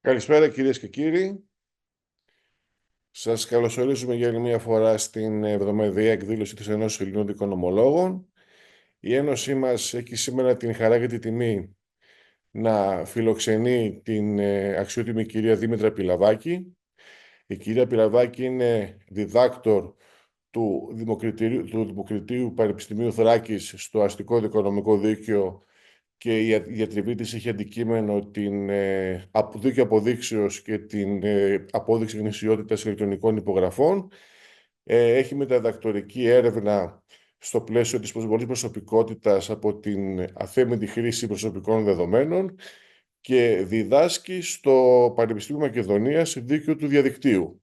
Καλησπέρα κυρίες και κύριοι. Σας καλωσορίζουμε για άλλη μια φορά στην εβδομαδιαία εκδήλωση της Ενώσης Ελληνικών Δικονομολόγων. Η Ένωσή μας έχει σήμερα την χαρά και τη τιμή να φιλοξενεί την αξιότιμη κυρία Δήμητρα Πιλαβάκη. Η κυρία Πιλαβάκη είναι διδάκτορ του Δημοκρατίου Πανεπιστημίου Θράκης στο Αστικό Δικονομικό Δίκαιο και η διατριβή της έχει αντικείμενο την δίκαιο αποδείξεως και την απόδειξη γνησιότητας ηλεκτρονικών υπογραφών. Έχει μεταδακτορική έρευνα στο πλαίσιο της προσβολής προσωπικότητας από την αθέμητη χρήση προσωπικών δεδομένων και διδάσκει στο Πανεπιστήμιο Μακεδονίας Δίκαιο του Διαδικτύου.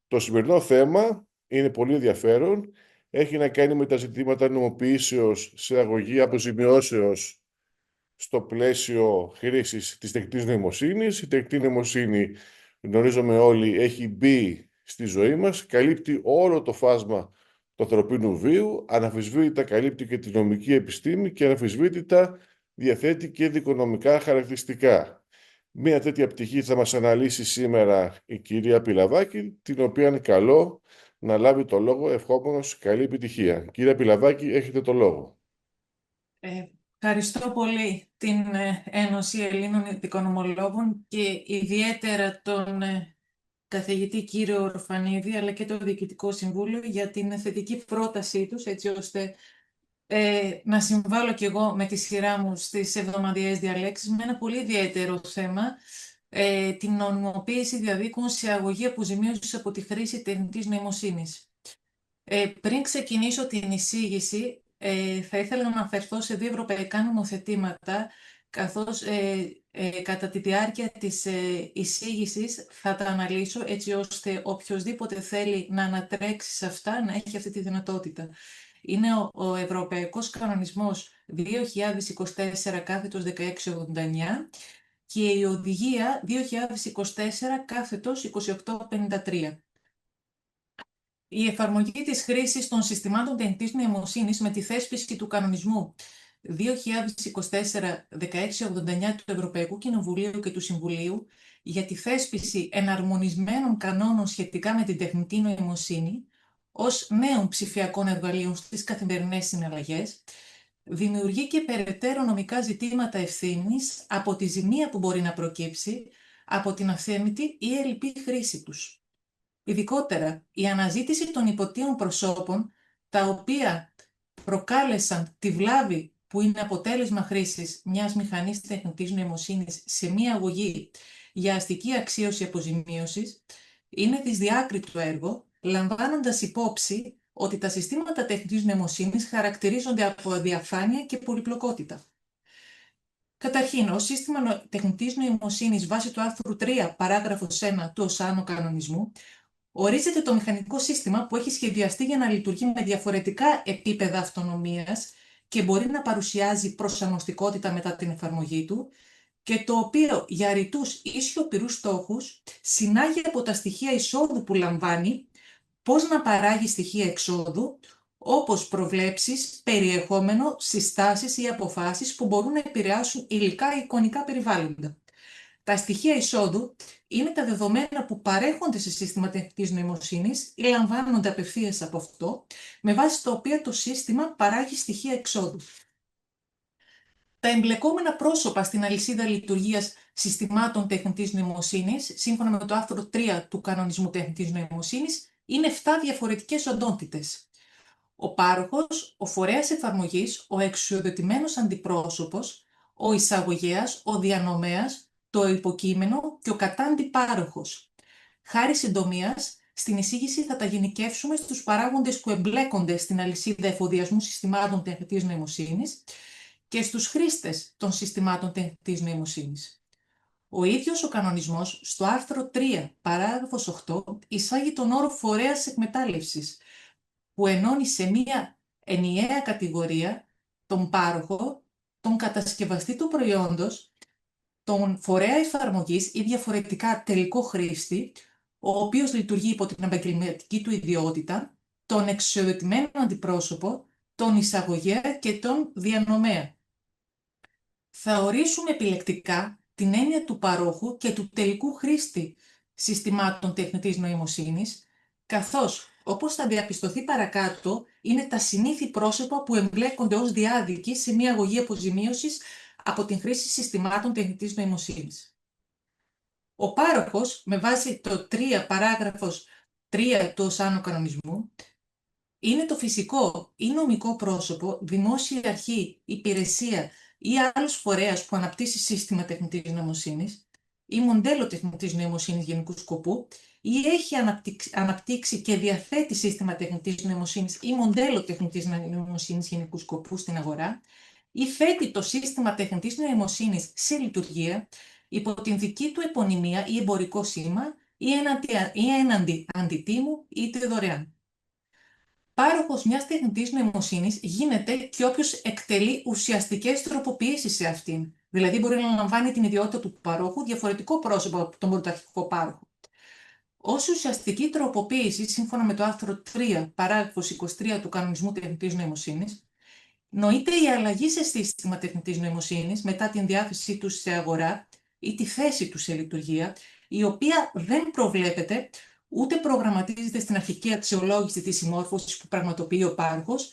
Το σημερινό θέμα είναι πολύ ενδιαφέρον. Έχει να κάνει με τα ζητήματα νομοποίησεως σε αγωγή αποζημιώσεως στο πλαίσιο χρήσης της τεχνητής νοημοσύνης. Η τεχνητή νοημοσύνη, γνωρίζουμε όλοι, έχει μπει στη ζωή μας, καλύπτει όλο το φάσμα του ανθρωπίνου βίου, αναμφισβήτητα καλύπτει και τη νομική επιστήμη και αναμφισβήτητα διαθέτει και δικονομικά χαρακτηριστικά. Μία τέτοια πτυχή θα μας αναλύσει σήμερα η κυρία Πιλαβάκη, την οποία καλώ να λάβει το λόγο, ευχόμενος καλή επιτυχία. Κυρία Πιλαβάκη, έχετε το λόγο. Ευχαριστώ πολύ την Ένωση Ελλήνων Δικονομολόγων και ιδιαίτερα τον καθηγητή κύριο Ορφανίδη αλλά και το Διοικητικό Συμβούλιο για την θετική πρότασή τους, έτσι ώστε να συμβάλλω κι εγώ με τη σειρά μου στις εβδομαδιαίες διαλέξεις με ένα πολύ ιδιαίτερο θέμα, την νομιμοποίηση διαδίκων σε αγωγή αποζημίωσης από τη χρήση τεχνητής νοημοσύνης. Πριν ξεκινήσω την εισήγηση, θα ήθελα να αναφερθώ σε δύο ευρωπαϊκά νομοθετήματα, καθώς κατά τη διάρκεια της εισήγησης θα τα αναλύσω, έτσι ώστε οποιοσδήποτε θέλει να ανατρέξει σε αυτά να έχει αυτή τη δυνατότητα. Είναι ο Ευρωπαϊκός Κανονισμός 2024/1689 και η Οδηγία 2024/2853. Η εφαρμογή της χρήσης των συστημάτων τεχνητής νοημοσύνης με τη θέσπιση του κανονισμού 2024-1689 του Ευρωπαϊκού Κοινοβουλίου και του Συμβουλίου για τη θέσπιση εναρμονισμένων κανόνων σχετικά με την τεχνητή νοημοσύνη ως νέων ψηφιακών εργαλείων στις καθημερινές συναλλαγές, δημιουργεί και περαιτέρω νομικά ζητήματα ευθύνης από τη ζημία που μπορεί να προκύψει από την αθέμητη ή ελλειπή χρήση τους. Ειδικότερα, η αναζήτηση των υποτίων προσώπων, τα οποία προκάλεσαν τη βλάβη που είναι αποτέλεσμα χρήσης μιας μηχανής τεχνητής νοημοσύνης σε μία αγωγή για αστική αξίωση αποζημίωσης, είναι δυσδιάκριτο έργο, λαμβάνοντας υπόψη ότι τα συστήματα τεχνητής νοημοσύνης χαρακτηρίζονται από αδιαφάνεια και πολυπλοκότητα. Καταρχήν, ο σύστημα τεχνητής νοημοσύνης βάσει του άρθρου 3, παράγραφος 1 του ΟΣΑΝΟ κανονισμού, ορίζεται το μηχανικό σύστημα που έχει σχεδιαστεί για να λειτουργεί με διαφορετικά επίπεδα αυτονομίας και μπορεί να παρουσιάζει προσαρμοστικότητα μετά την εφαρμογή του και το οποίο για ρητούς ή σιωπηρούς στόχους συνάγει από τα στοιχεία εισόδου που λαμβάνει πώς να παράγει στοιχεία εξόδου, όπως προβλέψεις, περιεχόμενο, συστάσεις ή αποφάσεις που μπορούν να επηρεάσουν υλικά ή εικονικά περιβάλλοντα. Τα στοιχεία εισόδου είναι τα δεδομένα που παρέχονται σε σύστημα τεχνητής νοημοσύνης ή λαμβάνονται απευθείας από αυτό, με βάση τα οποία το σύστημα παράγει στοιχεία εξόδου. Τα εμπλεκόμενα πρόσωπα στην αλυσίδα λειτουργίας συστημάτων τεχνητής νοημοσύνης, σύμφωνα με το άρθρο 3 του Κανονισμού Τεχνητής Νοημοσύνης, είναι 7 διαφορετικές οντότητες. Ο πάροχος, ο φορέας εφαρμογής, ο εξουσιοδοτημένος αντιπρόσωπος, ο εισαγωγέας, ο διανομέας, το υποκείμενο και ο κατάντη πάροχος. Χάρη συντομίας, στην εισήγηση θα τα γενικεύσουμε στους παράγοντες που εμπλέκονται στην αλυσίδα εφοδιασμού συστημάτων τεχνητής νοημοσύνης και στους χρήστες των συστημάτων τεχνητής νοημοσύνης. Ο ίδιος ο κανονισμός, στο άρθρο 3, παράγραφος 8, εισάγει τον όρο φορέας εκμετάλλευσης, που ενώνει σε μία ενιαία κατηγορία τον πάροχο, τον κατασκευαστή του προϊόντος, τον φορέα εφαρμογής ή διαφορετικά τελικό χρήστη, ο οποίος λειτουργεί υπό την επαγγελματική του ιδιότητα, τον εξουσιοδοτημένο αντιπρόσωπο, τον εισαγωγέα και τον διανομέα. Θα ορίσουμε επιλεκτικά την έννοια του παρόχου και του τελικού χρήστη συστημάτων τεχνητής νοημοσύνης, καθώς, όπως θα διαπιστωθεί παρακάτω, είναι τα συνήθη πρόσωπα που εμπλέκονται ως διάδικοι σε μια αγωγή αποζημίωσης από την χρήση συστημάτων τεχνητής νοημοσύνης. Ο πάροχος, με βάση το 3 παράγραφος 3 του ΟΣΑΝΟ κανονισμού, είναι το φυσικό ή νομικό πρόσωπο, δημόσια αρχή, υπηρεσία ή άλλος φορέας που αναπτύσσει σύστημα τεχνητής νοημοσύνης ή μοντέλο τεχνητής νοημοσύνης γενικού σκοπού ή έχει αναπτύξει και διαθέτει σύστημα τεχνητής νοημοσύνης ή μοντέλο τεχνητής νοημοσύνης γενικού σκοπού στην αγορά ή θέτει το σύστημα τεχνητής νοημοσύνης σε λειτουργία υπό την δική του επωνυμία ή εμπορικό σήμα ή έναντι αντιτίμου είτε δωρεάν. Πάροχος μιας τεχνητής νοημοσύνης γίνεται και όποιος εκτελεί ουσιαστικές τροποποιήσεις σε αυτήν. Δηλαδή μπορεί να λαμβάνει την ιδιότητα του παρόχου διαφορετικό πρόσωπο από τον πρωταρχικό πάροχο. Ως ουσιαστική τροποποίηση, σύμφωνα με το άρθρο 3, παράγραφος 23 του Κανονισμού Τεχνητής Νοημοσύνης, νοείται η αλλαγή σε σύστημα τεχνητής νοημοσύνης μετά την διάθεσή του σε αγορά ή τη θέση του σε λειτουργία, η οποία δεν προβλέπεται ούτε προγραμματίζεται στην αρχική αξιολόγηση της συμμόρφωσης που πραγματοποιεί ο πάροχος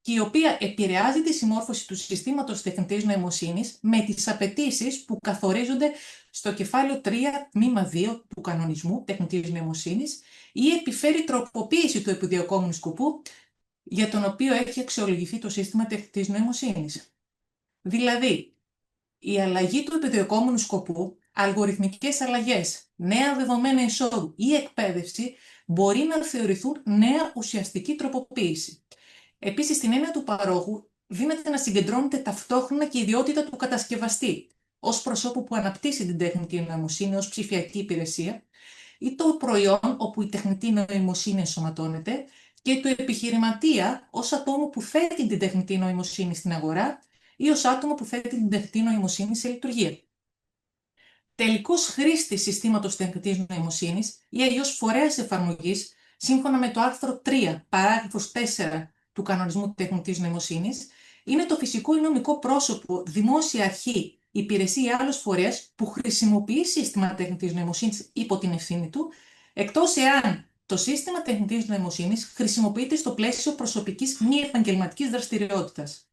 και η οποία επηρεάζει τη συμμόρφωση του συστήματος τεχνητής νοημοσύνης με τις απαιτήσεις που καθορίζονται στο κεφάλαιο 3, τμήμα 2 του Κανονισμού Τεχνητής Νοημοσύνης ή επιφέρει τροποποίηση του επιδιωκόμενου σκοπού για τον οποίο έχει αξιολογηθεί το σύστημα τεχνητής νοημοσύνης. Δηλαδή, η αλλαγή του επιδιωκόμενου σκοπού, αλγοριθμικές αλλαγές, νέα δεδομένα εισόδου ή εκπαίδευση μπορεί να θεωρηθούν νέα ουσιαστική τροποποίηση. Επίσης, στην έννοια του παρόχου δύναται να συγκεντρώνεται ταυτόχρονα και η ιδιότητα του κατασκευαστή, ως προσώπου που αναπτύσσει την τεχνητή νοημοσύνη ως ψηφιακή υπηρεσία, ή το προϊόν όπου η τεχνητή νοημοσύνη ενσωματώνεται, και του επιχειρηματία ως ατόμου που θέτει την τεχνητή νοημοσύνη στην αγορά ή ως άτομο που θέτει την τεχνητή νοημοσύνη σε λειτουργία. Τελικός χρήστης συστήματος τεχνητής νοημοσύνης ή αλλιώς φορέας εφαρμογής, σύμφωνα με το άρθρο 3, παράγραφος 4 του Κανονισμού Τεχνητής Νοημοσύνης, είναι το φυσικό ή νομικό πρόσωπο, δημόσια αρχή, υπηρεσία ή άλλος φορέας που χρησιμοποιεί σύστημα τεχνητής νοημοσύνης υπό την ευθύνη του, εκτός εάν το σύστημα τεχνητής νοημοσύνης χρησιμοποιείται στο πλαίσιο προσωπικής μη επαγγελματικής δραστηριότητας.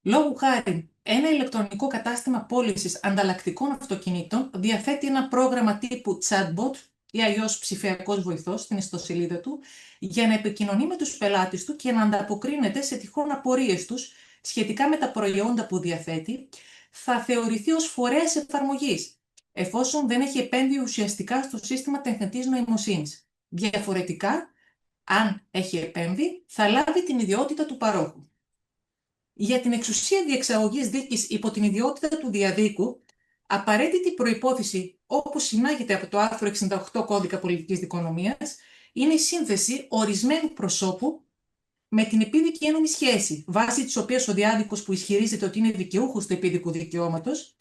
Λόγου χάρη, ένα ηλεκτρονικό κατάστημα πώλησης ανταλλακτικών αυτοκινήτων διαθέτει ένα πρόγραμμα τύπου chatbot ή αλλιώς ψηφιακός βοηθός στην ιστοσελίδα του για να επικοινωνεί με τους πελάτες του και να ανταποκρίνεται σε τυχόν απορίες τους σχετικά με τα προϊόντα που διαθέτει, θα θεωρηθεί ως φορέας εφαρμογής, εφόσον δεν έχει επέμβει ουσιαστικά στο σύστημα τεχνητής νοημοσύνης. Διαφορετικά, αν έχει επέμβει, θα λάβει την ιδιότητα του παρόχου. Για την εξουσία διεξαγωγής δίκης υπό την ιδιότητα του διαδίκου, απαραίτητη προϋπόθεση, όπως συνάγεται από το άρθρο 68 Κώδικα Πολιτικής Δικονομίας, είναι η σύνθεση ορισμένου προσώπου με την επίδικη ένομη σχέση, βάσει της οποίας ο διάδικος που ισχυρίζεται ότι είναι δικαιούχος του επίδικου δικαιώματος,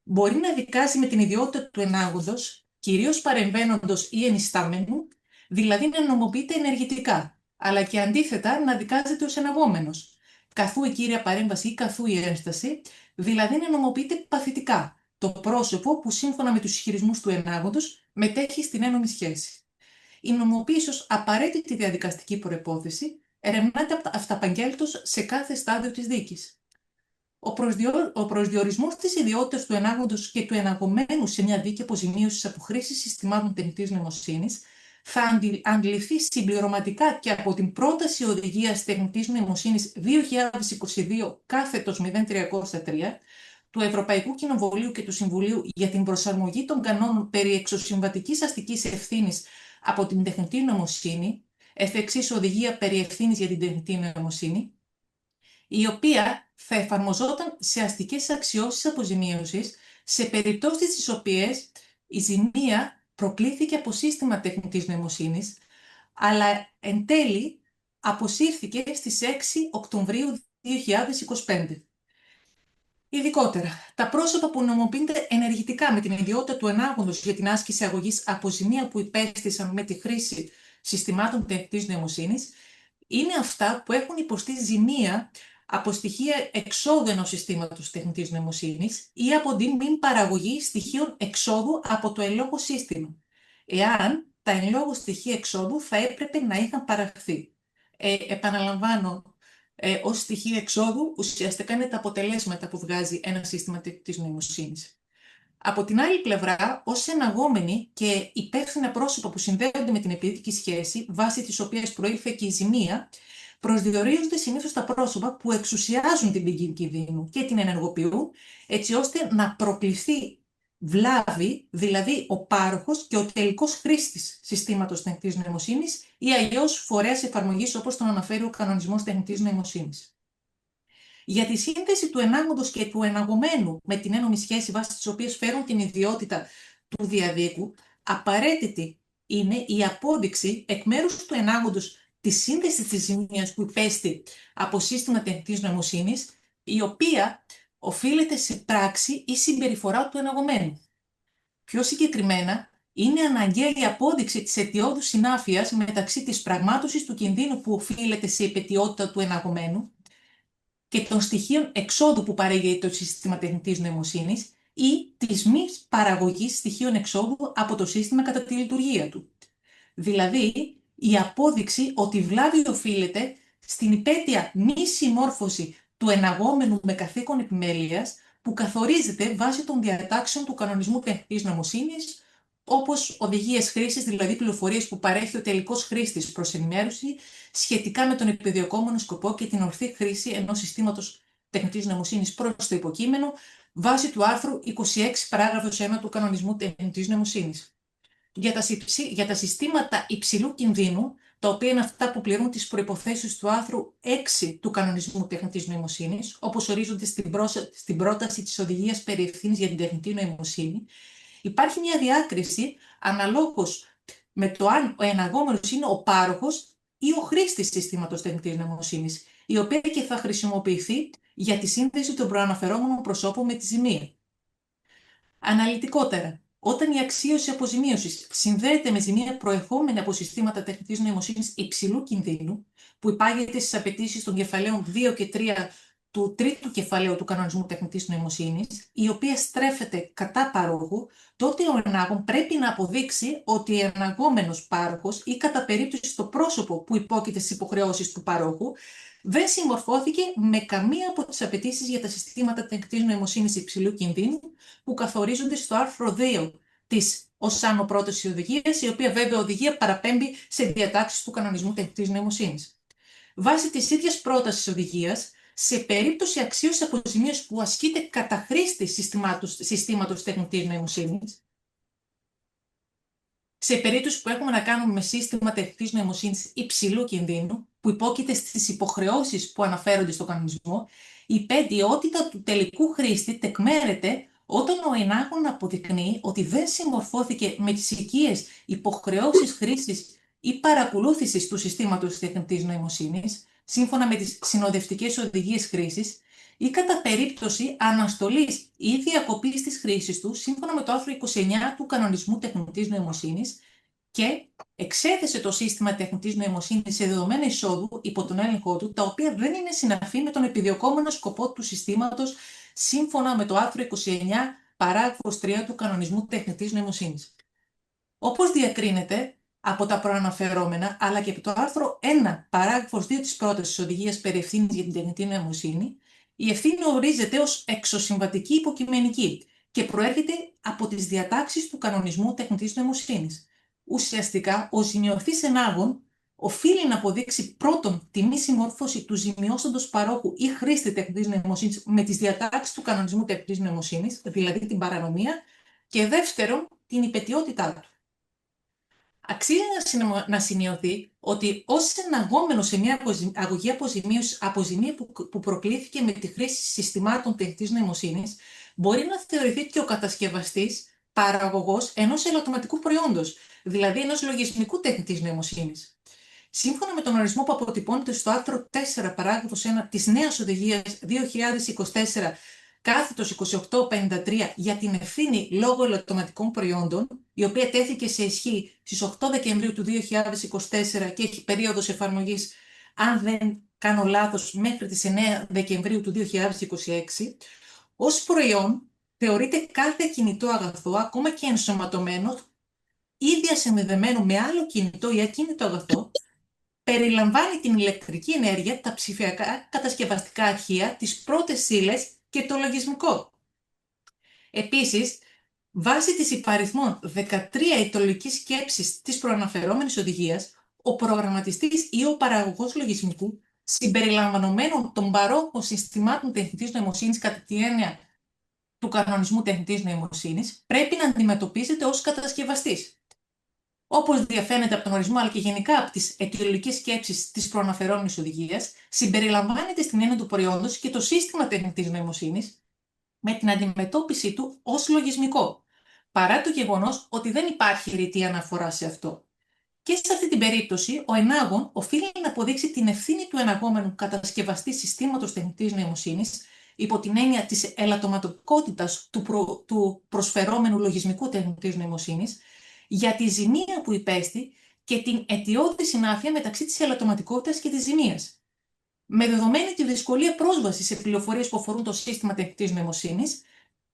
μπορεί να δικάσει με την ιδιότητα του ενάγοντος, κυρίως παρεμβαίνοντος ή ενιστάμενου, δηλαδή να νομοποιείται ενεργητικά, αλλά και αντίθετα να δικάζεται ως εναγόμενος, καθού η κύρια παρέμβαση ή καθού η ένσταση, δηλαδή να νομοποιείται παθητικά, το πρόσωπο που σύμφωνα με τους ισχυρισμούς του ενάγοντος μετέχει στην ένομη σχέση. Η νομοποίηση ως απαραίτητη διαδικαστική προϋπόθεση ερευνάται αυταπαγγέλτως σε κάθε στάδιο της δίκης. Ο προσδιορισμός της ιδιότητας του ενάγοντος και του εναγωμένου σε μια δίκη αποζημίωσης από χρήση συστημάτων τεχνητής νοημοσύνης θα αντιληφθεί συμπληρωματικά και από την πρόταση οδηγίας τεχνητής νοημοσύνης 2022/0303 του Ευρωπαϊκού Κοινοβουλίου και του Συμβουλίου για την προσαρμογή των κανόνων περί εξωσυμβατικής αστικής ευθύνης από την τεχνητή νοημοσύνη, εφ' εξής οδηγία περί ευθύνης για την τεχνητή νοημοσύνη, η οποία θα εφαρμοζόταν σε αστικές αξιώσεις αποζημίωσης σε περιπτώσεις στις οποίες η ζημία προκλήθηκε από σύστημα τεχνητής νοημοσύνης, αλλά εν τέλει αποσύρθηκε στις 6 Οκτωβρίου 2025. Ειδικότερα, τα πρόσωπα που νομοποιούνται ενεργητικά με την ιδιότητα του ενάγοντος για την άσκηση αγωγής αποζημία που υπέστησαν με τη χρήση συστημάτων τεχνητής νοημοσύνης είναι αυτά που έχουν υποστεί ζημία από στοιχεία εξόδου ενός συστήματος τεχνητής νοημοσύνης ή από την μη παραγωγή στοιχείων εξόδου από το εν λόγω σύστημα, εάν τα εν λόγω στοιχεία εξόδου θα έπρεπε να είχαν παραχθεί. Επαναλαμβάνω, ως στοιχεία εξόδου ουσιαστικά είναι τα αποτελέσματα που βγάζει ένα σύστημα τεχνητής νοημοσύνης. Από την άλλη πλευρά, ως εναγόμενοι και υπεύθυνα πρόσωπα που συνδέονται με την επιδυτική σχέση, βάσει της οποίας προήλθε και η ζημία, προσδιορίζονται συνήθως τα πρόσωπα που εξουσιάζουν την πηγή κινδύνου και την ενεργοποιούν, έτσι ώστε να προκληθεί βλάβη, δηλαδή ο πάροχος και ο τελικός χρήστης συστήματος τεχνητής νοημοσύνης ή αλλιώς φορέας εφαρμογής, όπως τον αναφέρει ο κανονισμός τεχνητής νοημοσύνης. Για τη σύνδεση του ενάγοντος και του εναγωμένου με την ένομη σχέση βάσει της οποίας φέρουν την ιδιότητα του διαδίκου, απαραίτητη είναι η απόδειξη εκ μέρους του ενάγοντος της σύνδεσης της ζημίας που υπέστη από σύστημα τεχνητής νοημοσύνης, η οποία οφείλεται σε πράξη ή συμπεριφορά του εναγωμένου. Πιο συγκεκριμένα, είναι αναγκαία η απόδειξη της αιτιώδους συνάφειας μεταξύ της πραγμάτωσης του κινδύνου που οφείλεται σε υπαιτιότητα του εναγωμένου και των στοιχείων εξόδου που παρέχει το σύστημα τεχνητής νοημοσύνης ή της μη παραγωγής στοιχείων εξόδου από το σύστημα κατά τη λειτουργία του. Δηλαδή, η απόδειξη ότι η βλάβη οφείλεται στην υπαίτια μη συμμόρφωση του εναγόμενου με καθήκον επιμέλειας που καθορίζεται βάσει των διατάξεων του κανονισμού τεχνητής νοημοσύνης, όπως οδηγίες χρήσης, δηλαδή πληροφορίες που παρέχει ο τελικός χρήστης προς ενημέρωση σχετικά με τον επιδιωκόμενο σκοπό και την ορθή χρήση ενός συστήματος τεχνητής νοημοσύνης προς το υποκείμενο, βάσει του άρθρου 26 παράγραφος 1 του κανονισμού τεχνητής νοημοσύνης. Για τα συστήματα υψηλού κινδύνου, τα οποία είναι αυτά που πληρούν τις προϋποθέσεις του άρθρου 6 του κανονισμού τεχνητής νοημοσύνης, όπως ορίζονται στην πρόταση της οδηγίας περί ευθύνης για την τεχνητή νοημοσύνη, υπάρχει μια διάκριση αναλόγως με το αν ο εναγόμενος είναι ο πάροχος ή ο χρήστης συστήματος τεχνητής νοημοσύνης, η οποία και θα χρησιμοποιηθεί για τη σύνδεση των προαναφερόμενων προσώπων με τη ζημία. Αναλυτικότερα, όταν η αξίωση αποζημίωσης συνδέεται με ζημία προερχόμενη από συστήματα τεχνητής νοημοσύνης υψηλού κινδύνου, που υπάγεται στις απαιτήσεις των κεφαλαίων 2 και 3 του τρίτου κεφαλαίου του κανονισμού τεχνητής νοημοσύνης, η οποία στρέφεται κατά παρόχου, τότε ο ενάγων πρέπει να αποδείξει ότι ο εναγόμενος πάροχος ή κατά περίπτωση το πρόσωπο που υπόκειται στις υποχρεώσεις του παρόχου δεν συμμορφώθηκε με καμία από τις απαιτήσεις για τα συστήματα τεχνητής νοημοσύνης υψηλού κινδύνου που καθορίζονται στο άρθρο 2 της ως άνω πρόταση οδηγίας, η οποία βέβαια οδηγία παραπέμπει σε διατάξεις του κανονισμού τεχνητής νοημοσύνης. Βάσει της ίδιας πρότασης οδηγίας, σε περίπτωση αξίωσης αποζημίωσης που ασκείται κατά χρήστη συστήματος τεχνητής νοημοσύνης, σε περίπτωση που έχουμε να κάνουμε με σύστημα τεχνητής νοημοσύνης υψηλού κινδύνου, που υπόκειται στις υποχρεώσεις που αναφέρονται στο κανονισμό, η υπαιτιότητα του τελικού χρήστη τεκμέρεται όταν ο ενάγων αποδεικνύει ότι δεν συμμορφώθηκε με τις οικίες υποχρεώσεις χρήσης ή παρακολούθησης του συστήματος τεχνητής νοημοσύνης, σύμφωνα με τις συνοδευτικές οδηγίες χρήσης, ή κατά περίπτωση αναστολής ή διακοπής της χρήσης του, σύμφωνα με το άρθρο 29 του κανονισμού τεχνητής νοημοσύνης, και εξέθεσε το σύστημα τεχνητής νοημοσύνης σε δεδομένα εισόδου υπό τον έλεγχό του, τα οποία δεν είναι συναφή με τον επιδιωκόμενο σκοπό του συστήματος, σύμφωνα με το άρθρο 29 παράγραφος 3 του κανονισμού τεχνητής νοημοσύνης. Όπως διακρίνεται από τα προαναφερόμενα, αλλά και από το άρθρο 1 παράγραφος 2 της πρότασης οδηγίας περί ευθύνης για την τεχνητή νοημοσύνη, η ευθύνη ορίζεται ως εξωσυμβατική υποκειμενική και προέρχεται από τις διατάξεις του κανονισμού τεχνητής νοημοσύνης. Ουσιαστικά, ο ζημιωθής ενάγων οφείλει να αποδείξει πρώτον τη μη συμμόρφωση του ζημιώσαντος παρόχου ή χρήστη τεχνητής νοημοσύνης με τις διατάξεις του κανονισμού τεχνητής νοημοσύνης, δηλαδή την παρανομία, και δεύτερον την υπαιτιότητά του. Αξίζει να σημειωθεί ότι ως εναγόμενο σε μια αγωγή αποζημία που προκλήθηκε με τη χρήση συστημάτων τεχνητής νοημοσύνης, μπορεί να θεωρηθεί και ο κατασκευαστής παραγωγός ενός ελαττωματικού προϊόντος, δηλαδή ενός λογισμικού τεχνητής νοημοσύνης. Σύμφωνα με τον ορισμό που αποτυπώνεται στο άρθρο 4 παράγραφος 1 της νέας οδηγίας 2024/2853 για την ευθύνη λόγω ελαττωματικών προϊόντων, η οποία τέθηκε σε ισχύ στις 8 Δεκεμβρίου του 2024 και έχει περίοδος εφαρμογής, αν δεν κάνω λάθος, μέχρι τις 9 Δεκεμβρίου του 2026, ως προϊόν θεωρείται κάθε κινητό αγαθό, ακόμα και ενσωματωμένο ή διασυνδεδεμένο με άλλο κινητό ή ακίνητο αγαθό, περιλαμβάνει την ηλεκτρική ενέργεια, τα ψηφιακά κατασκευαστικά αρχεία, τις πρώτες ύλες και το λογισμικό. Επίσης, βάσει της υπαριθμών 13 ιτολογικής σκέψης της προαναφερόμενης οδηγίας, ο προγραμματιστής ή ο παραγωγός λογισμικού, συμπεριλαμβανομένων των παρόχων συστημάτων τεχνητής νοημοσύνης κατά τη έννοια του κανονισμού τεχνητής νοημοσύνης, πρέπει να αντιμετωπίζεται ως κατασκευαστής. Όπως διαφαίνεται από τον ορισμό, αλλά και γενικά από τις αιτιολογικές σκέψεις της προαναφερόμενης οδηγίας, συμπεριλαμβάνεται στην έννοια του προϊόντος και το σύστημα τεχνητής νοημοσύνης με την αντιμετώπιση του ως λογισμικό, παρά το γεγονός ότι δεν υπάρχει ρητή αναφορά σε αυτό. Και σε αυτή την περίπτωση, ο ενάγων οφείλει να αποδείξει την ευθύνη του εναγόμενου κατασκευαστή συστήματος τεχνητής νοημοσύνης υπό την έννοια της ελαττωματικότητας του προσφερόμενου λογισμικού τεχνητής νοημοσύνης για τη ζημία που υπέστη και την αιτιώδη συνάφεια μεταξύ της ελαττωματικότητας και της ζημίας. Με δεδομένη τη δυσκολία πρόσβασης σε πληροφορίες που αφορούν το σύστημα τεχνητής νοημοσύνης,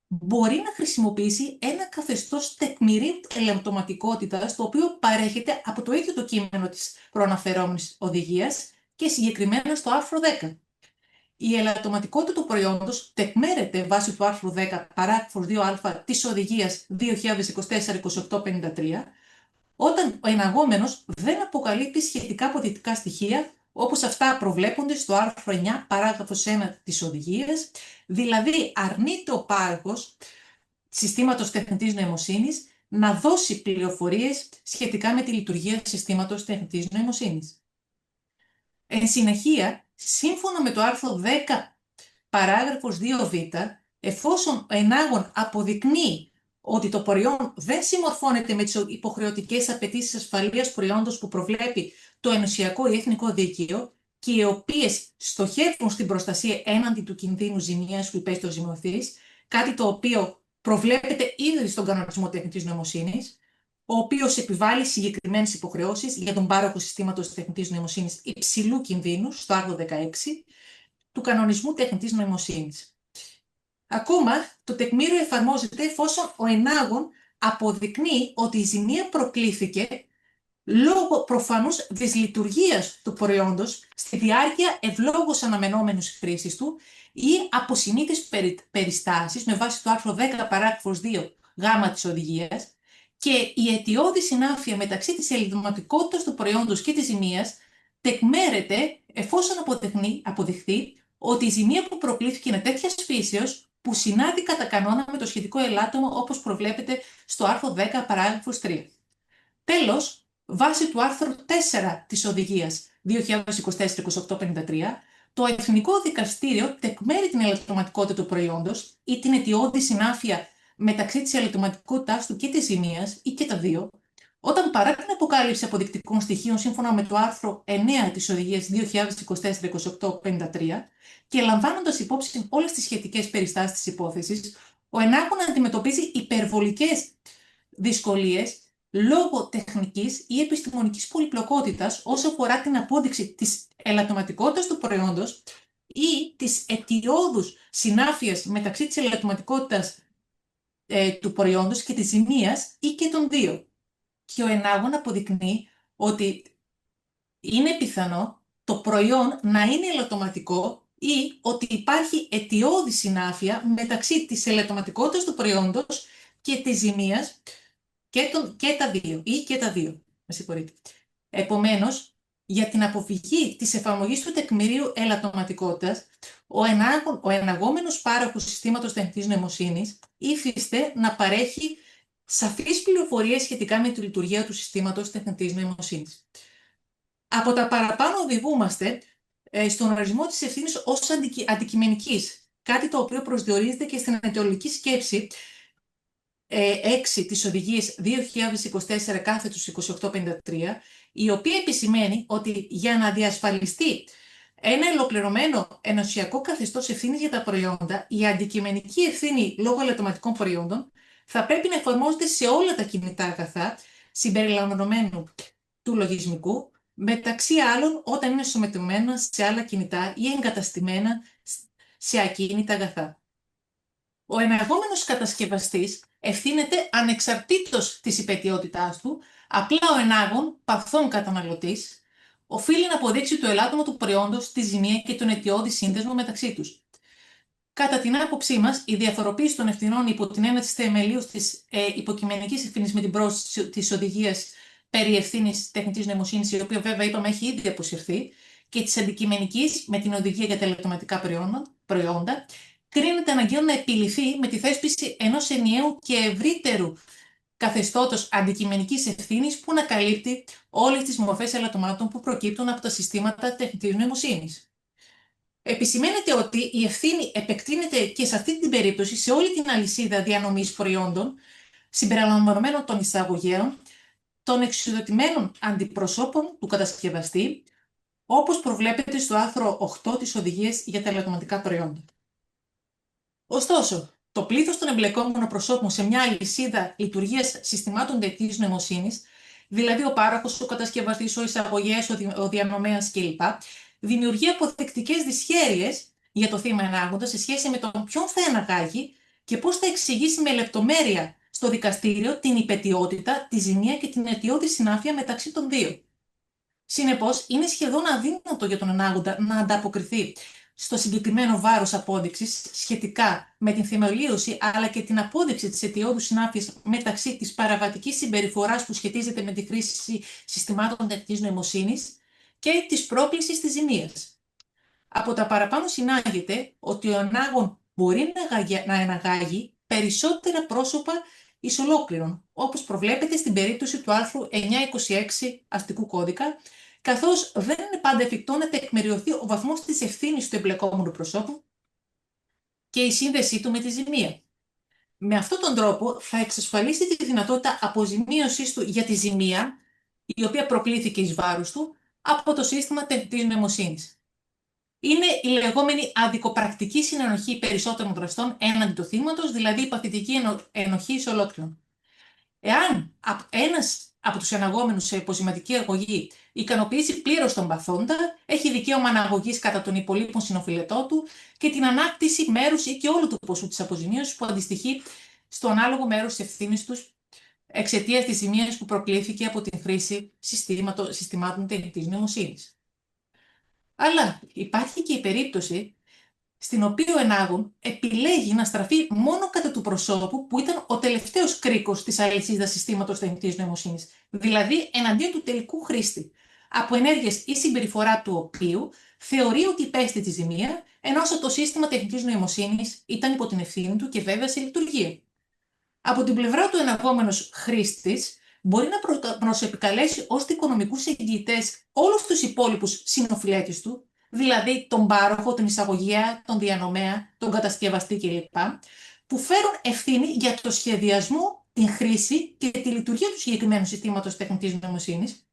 μπορεί να χρησιμοποιήσει ένα καθεστώς τεκμηρίου ελαττωματικότητας, το οποίο παρέχεται από το ίδιο το κείμενο της προαναφερόμενης οδηγίας και συγκεκριμένα στο άρθρο 10. Η ελαττωματικότητα του προϊόντος τεκμέρεται βάσει του άρθρου 10 παράγραφος 2α της οδηγίας 2024-2853, όταν ο εναγόμενος δεν αποκαλύπτει σχετικά αποδεικτικά στοιχεία, όπως αυτά προβλέπονται στο άρθρο 9 παράγραφος 1 της οδηγίας, δηλαδή αρνείται ο πάροχος συστήματος τεχνητής νοημοσύνης να δώσει πληροφορίες σχετικά με τη λειτουργία συστήματος τεχνητής νοημοσύνης. Εν συνεχεία, σύμφωνα με το άρθρο 10 παράγραφος 2β, εφόσον ο ενάγων αποδεικνύει ότι το προϊόν δεν συμμορφώνεται με τις υποχρεωτικές απαιτήσεις ασφαλείας προϊόντος που προβλέπει το ενωσιακό ή εθνικό δίκαιο και οι οποίες στοχεύουν στην προστασία έναντι του κινδύνου ζημίας που υπέστη ο ζημιωθής, κάτι το οποίο προβλέπεται ήδη στον κανονισμό τεχνητής νοημοσύνης, ο οποίος επιβάλλει συγκεκριμένες υποχρεώσεις για τον πάροχο συστήματος τεχνητής νοημοσύνης υψηλού κινδύνου, στο άρθρο 16 του κανονισμού τεχνητής νοημοσύνης. Ακόμα, το τεκμήριο εφαρμόζεται εφόσον ο ενάγων αποδεικνύει ότι η ζημία προκλήθηκε λόγω προφανούς δυσλειτουργίας του προϊόντος στη διάρκεια ευλόγως αναμενόμενης χρήσης του ή από συνήθεις περιστάσεις με βάση το άρθρο 10 παράγραφος 2 γάμα της οδηγίας, και η αιτιώδη συνάφεια μεταξύ της ελλειμματικότητας του προϊόντος και της ζημίας τεκμέρεται εφόσον αποδειχθεί ότι η ζημία που προκλήθηκε είναι τέτοιας φύσεως που συνάδει κατά κανόνα με το σχετικό ελάττωμα, όπως προβλέπεται στο άρθρο 10 παράγραφος 3. Τέλος, βάσει του άρθρου 4 της οδηγίας 2024-2853, το Εθνικό Δικαστήριο τεκμέρει την ελαττωματικότητα του προϊόντος ή την αιτιώδη συνάφεια μεταξύ της ελαττωματικότητάς του και της ζημίας ή και τα δύο, όταν παρά την αποκάλυψη αποδεικτικών στοιχείων σύμφωνα με το άρθρο 9 της οδηγίας 2024-2853 και λαμβάνοντας υπόψη όλες τις σχετικές περιστάσεις της υπόθεσης, ο ενάγων αντιμετωπίζει υπερβολικές δυσκολίες λόγω τεχνικής ή επιστημονικής πολυπλοκότητας όσο αφορά την απόδειξη της ελαττωματικότητας του προϊόντος ή της αιτιώδους συνάφειας μεταξύ της ελαττωματικότητας του προϊόντος και της ζημίας ή και των δύο. Και ο ενάγων αποδεικνύει ότι είναι πιθανό το προϊόν να είναι ελαττωματικό ή ότι υπάρχει αιτιώδη συνάφεια μεταξύ της ελαττωματικότητας του προϊόντος και της ζημίας και τα δύο, ή και τα δύο. Με συγχωρείτε. Επομένως, για την αποφυγή της εφαρμογής του τεκμηρίου ελαττωματικότητας, ο εναγόμενος πάροχος συστήματος τεχνητής νοημοσύνης ήθιστε να παρέχει σαφείς πληροφορίες σχετικά με τη λειτουργία του συστήματος τεχνητής νοημοσύνης. Από τα παραπάνω οδηγούμαστε στον ορισμό της ευθύνης ως αντικειμενικής, κάτι το οποίο προσδιορίζεται και στην αιτιολογική σκέψη 6 της οδηγίας 2024/2853, η οποία επισημαίνει ότι για να διασφαλιστεί ένα ολοκληρωμένο ενωσιακό καθεστώς ευθύνης για τα προϊόντα, η αντικειμενική ευθύνη λόγω ελαττωματικών προϊόντων θα πρέπει να εφαρμόζεται σε όλα τα κινητά αγαθά συμπεριλαμβανομένου του λογισμικού, μεταξύ άλλων όταν είναι σωματεμένα σε άλλα κινητά ή εγκαταστημένα σε ακίνητα αγαθά. Ο εναγόμενος κατασκευαστής ευθύνεται ανεξαρτήτως της υπαιτιότητάς του, απλά ο ενάγων, παθών καταναλωτής, οφείλει να αποδείξει το ελάττωμα του προϊόντος, τη ζημία και τον αιτιώδη σύνδεσμο μεταξύ τους. Κατά την άποψή μας, η διαφοροποίηση των ευθυνών υπό την έννοια της θεμελίως της υποκειμενικής ευθύνης με την πρόσθεση της οδηγίας περί ευθύνης τεχνητής νοημοσύνης, η οποία βέβαια είπαμε έχει ήδη αποσυρθεί, και της αντικειμενικής με την οδηγία για τα ηλεκτρονικά προϊόντα, κρίνεται αναγκαίο να επιληθεί με τη θέσπιση ενός ενιαίου και ευρύτερου καθεστώτος αντικειμενικής ευθύνης που να καλύπτει όλες τις μορφές ελαττωμάτων που προκύπτουν από τα συστήματα τεχνητής νοημοσύνης. Επισημαίνεται ότι η ευθύνη επεκτείνεται και σε αυτή την περίπτωση σε όλη την αλυσίδα διανομής προϊόντων, συμπεριλαμβανομένων των εισαγωγέων, των εξουσιοδοτημένων αντιπροσώπων του κατασκευαστή, όπως προβλέπεται στο άρθρο 8 της Οδηγίας για τα Ελαττωματικά Προϊόντα. Ωστόσο, το πλήθος των εμπλεκόμενων προσώπων σε μια αλυσίδα λειτουργίας συστημάτων τεχνητής νοημοσύνης, δηλαδή ο πάροχος, ο κατασκευαστής, ο εισαγωγέας, ο διανομέας κλπ., δημιουργεί αποθεκτικές δυσχέρειες για το θύμα ενάγοντα σε σχέση με τον ποιον θα εναγάγει και πώς θα εξηγήσει με λεπτομέρεια στο δικαστήριο την υπαιτιότητα, τη ζημία και την αιτιώδη συνάφεια μεταξύ των δύο. Συνεπώς, είναι σχεδόν αδύνατο για τον ενάγοντα να ανταποκριθεί στο συγκεκριμένο βάρος απόδειξης σχετικά με την θεμελίωση αλλά και την απόδειξη της αιτιώδου συνάφειας μεταξύ της παραβατικής συμπεριφοράς που σχετίζεται με τη χρήση συστημάτων τεχνητής νοημοσύνης και της πρόκλησης της ζημίας. Από τα παραπάνω συνάγεται ότι ο ενάγων μπορεί να εναγάγει περισσότερα πρόσωπα εις ολόκληρον, όπως προβλέπεται στην περίπτωση του άρθρου 926 αστικού κώδικα, καθώς δεν είναι πάντα εφικτό να τεκμηριωθεί ο βαθμός της ευθύνης του εμπλεκόμενου προσώπου και η σύνδεσή του με τη ζημία. Με αυτόν τον τρόπο θα εξασφαλίσει τη δυνατότητα αποζημίωσης του για τη ζημία, η οποία προκλήθηκε εις βάρος του, από το σύστημα τεχνητής νοημοσύνης. Είναι η λεγόμενη αδικοπρακτική συνενοχή περισσότερων δραστών έναντι του θύματος, δηλαδή η παθητική ενοχή εις ολόκληρον. Εάν ένας από τους εναγόμενους σε αποζημιωτική αγωγή ικανοποιήσει πλήρως τον παθόντα, έχει δικαίωμα αναγωγής κατά τον υπολείπων συνοφιλετό του και την ανάκτηση μέρους ή και όλου του ποσού της αποζημίωσης που αντιστοιχεί στο ανάλογο μέρος της ευθύνης τους εξαιτίας της ζημίας που προκλήθηκε από την χρήση συστημάτων τεχνητής νοημοσύνης. Αλλά υπάρχει και η περίπτωση στην οποία ο ενάγων επιλέγει να στραφεί μόνο κατά του προσώπου που ήταν ο τελευταίος κρίκος της αλυσίδας συστήματος τεχνητής νοημοσύνης, δηλαδή εναντίον του τελικού χρήστη, από ενέργειες ή συμπεριφορά του οποίου θεωρεί ότι υπέστη τη ζημία, ενώ το σύστημα τεχνητής νοημοσύνης ήταν υπό την ευθύνη του και βέβαια σε λειτουργία. Από την πλευρά του εναγόμενος χρήστης μπορεί να προσεπικαλέσει ως δικονομικούς εγγυητές όλους τους υπόλοιπους συνοφιλέτες του, δηλαδή τον πάροχο, τον εισαγωγέα, τον διανομέα, τον κατασκευαστή κλπ., που φέρουν ευθύνη για το σχεδιασμό, την χρήση και τη λειτουργία του συγκεκριμένου συστήματος τεχνητής νοημοσύνης,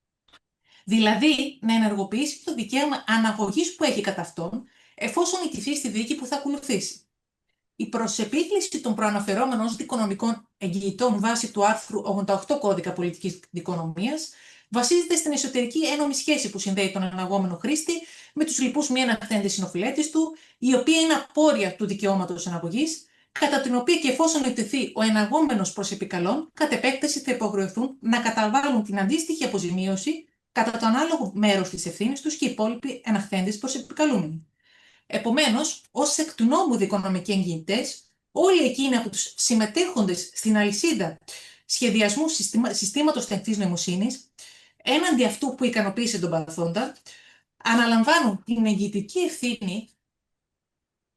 δηλαδή να ενεργοποιήσει το δικαίωμα αναγωγής που έχει κατά αυτόν, εφόσον ιτηθεί στη δίκη που θα ακολουθήσει. Η προσεπίκληση των προαναφερόμενων ως δικονομικών εγγυητών βάσει του άρθρου 88 Κώδικα Πολιτικής Δικονομίας βασίζεται στην εσωτερική ένομη σχέση που συνδέει τον εναγόμενο χρήστη με τους λοιπούς μη αναχθέντες συνοφιλέτες του, η οποία είναι απόρρια του δικαιώματος αναγωγής, κατά την οποία και εφόσον ιτηθεί ο εναγόμενος προς επικαλών, κατ' επέκταση θα υποχρεωθούν να καταβάλουν την αντίστοιχη αποζημίωση κατά το ανάλογο μέρος της ευθύνης τους και οι υπόλοιποι εναχθέντες προς επικαλούμενοι. Επομένως, ως εκ του νόμου δικονομικοί εγγυητές, όλοι εκείνοι από τους συμμετέχοντες στην αλυσίδα σχεδιασμού συστήματος τεχνητής νοημοσύνης, έναντι αυτού που ικανοποίησε τον παθόντα, αναλαμβάνουν την εγγυητική ευθύνη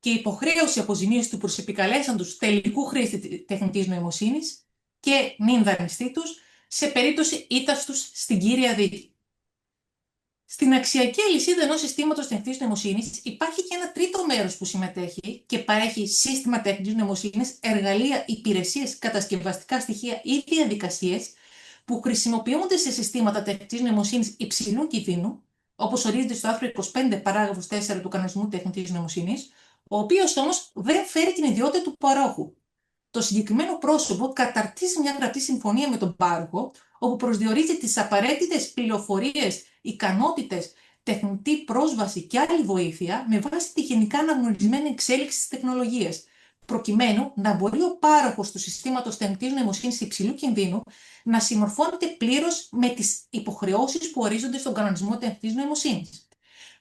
και υποχρέωση αποζημίωση του προς επικαλέσαντος τελικού χρήστη τεχνητής νοημοσύνης και νυν δανειστή τους σε περίπτωση ήττας τους στην κύρια δίκη. Στην αξιακή αλυσίδα ενός συστήματος τεχνητής νοημοσύνης υπάρχει και ένα τρίτο μέρος που συμμετέχει και παρέχει σύστημα τεχνητής νοημοσύνης, εργαλεία, υπηρεσίες, κατασκευαστικά στοιχεία ή διαδικασίες που χρησιμοποιούνται σε συστήματα τεχνητής νοημοσύνης υψηλού κινδύνου, όπως ορίζεται στο άρθρο 25 παράγραφος 4 του Κανονισμού Τεχνητής Νοημοσύνης, ο οποίος όμως δεν φέρει την ιδιότητα του παρόχου. Το συγκεκριμένο πρόσωπο καταρτίζει μια γραπτή συμφωνία με τον πάροχο, όπου προσδιορίζει τις απαραίτητες πληροφορίες ικανότητες, τεχνητή πρόσβαση και άλλη βοήθεια με βάση τη γενικά αναγνωρισμένη εξέλιξη της τεχνολογίας, προκειμένου να μπορεί ο πάροχος του συστήματος τεχνητής νοημοσύνης υψηλού κινδύνου να συμμορφώνεται πλήρως με τις υποχρεώσεις που ορίζονται στον κανονισμό τεχνητής νοημοσύνης.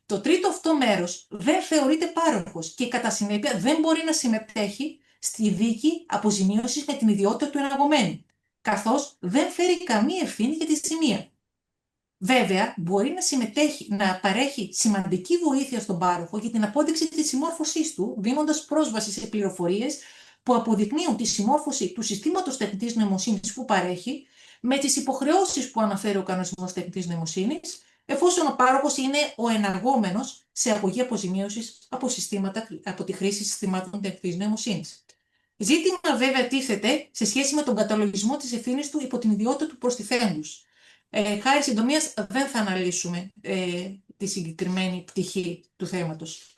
Το τρίτο αυτό μέρος δεν θεωρείται πάροχος και κατά συνέπεια δεν μπορεί να συμμετέχει στη δίκη αποζημίωσης με την ιδιότητα του εναγωμένου, καθώς δεν φέρει καμία ευθύνη για τη ζημία. Βέβαια, μπορεί να συμμετέχει, να παρέχει σημαντική βοήθεια στον πάροχο για την απόδειξη της συμμόρφωσής του, δίνοντας πρόσβαση σε πληροφορίες που αποδεικνύουν τη συμμόρφωση του συστήματος τεχνητής νοημοσύνης που παρέχει με τις υποχρεώσεις που αναφέρει ο κανονισμός τεχνητής νοημοσύνης, εφόσον ο πάροχος είναι ο εναγόμενος σε αγωγή αποζημίωσης από τη χρήση συστημάτων τεχνητής νοημοσύνης. Ζήτημα βέβαια τίθεται σε σχέση με τον καταλογισμό της ευθύνης του υπό την ιδιότητα του προστιθέντους. Χάρη συντομίας δεν θα αναλύσουμε τη συγκεκριμένη πτυχή του θέματος.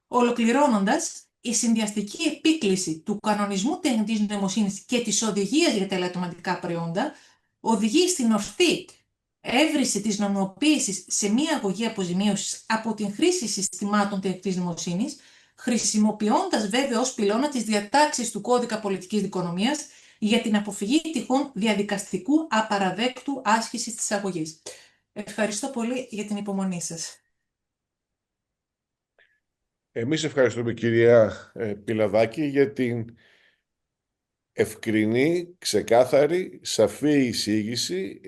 Ολοκληρώνοντας, η συνδυαστική επίκληση του κανονισμού τεχνητής νοημοσύνης και της οδηγίας για τα ελαττωματικά προϊόντα οδηγεί στην ορθή έβριση της νομιμοποίησης σε μία αγωγή αποζημίωσης από την χρήση συστημάτων τεχνητής νοημοσύνης, χρησιμοποιώντας βέβαια ως πυλώνα τις διατάξεις του κώδικα πολιτικής δικονομίας για την αποφυγή τυχόν διαδικαστικού απαραδέκτου άσκησης της αγωγής. Ευχαριστώ πολύ για την υπομονή σας. Εμείς ευχαριστούμε, κυρία Πιλαδάκη, για την ευκρινή, ξεκάθαρη, σαφή εισήγηση.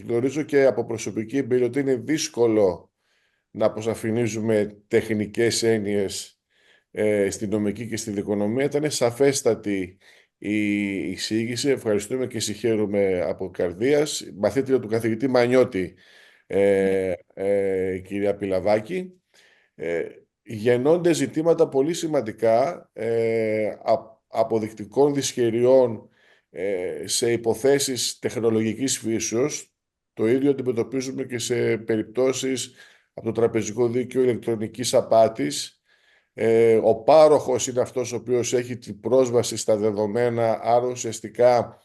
Γνωρίζω και από προσωπική εμπειρία ότι είναι δύσκολο να αποσαφηνίζουμε τεχνικές έννοιες στην νομική και στην δικονομία. Ήταν σαφέστατη η εισήγηση. Ευχαριστούμε και συγχαίρουμε από καρδίας. Μαθήτρια του καθηγητή Μανιώτη, κυρία Πιλαδάκη. Γεννώνται ζητήματα πολύ σημαντικά αποδεικτικών δυσχεριών σε υποθέσεις τεχνολογικής φύσεως. Το ίδιο αντιμετωπίζουμε και σε περιπτώσεις από το τραπεζικό δίκαιο ηλεκτρονικής απάτης. Ο πάροχος είναι αυτός ο οποίος έχει την πρόσβαση στα δεδομένα, άρα ουσιαστικά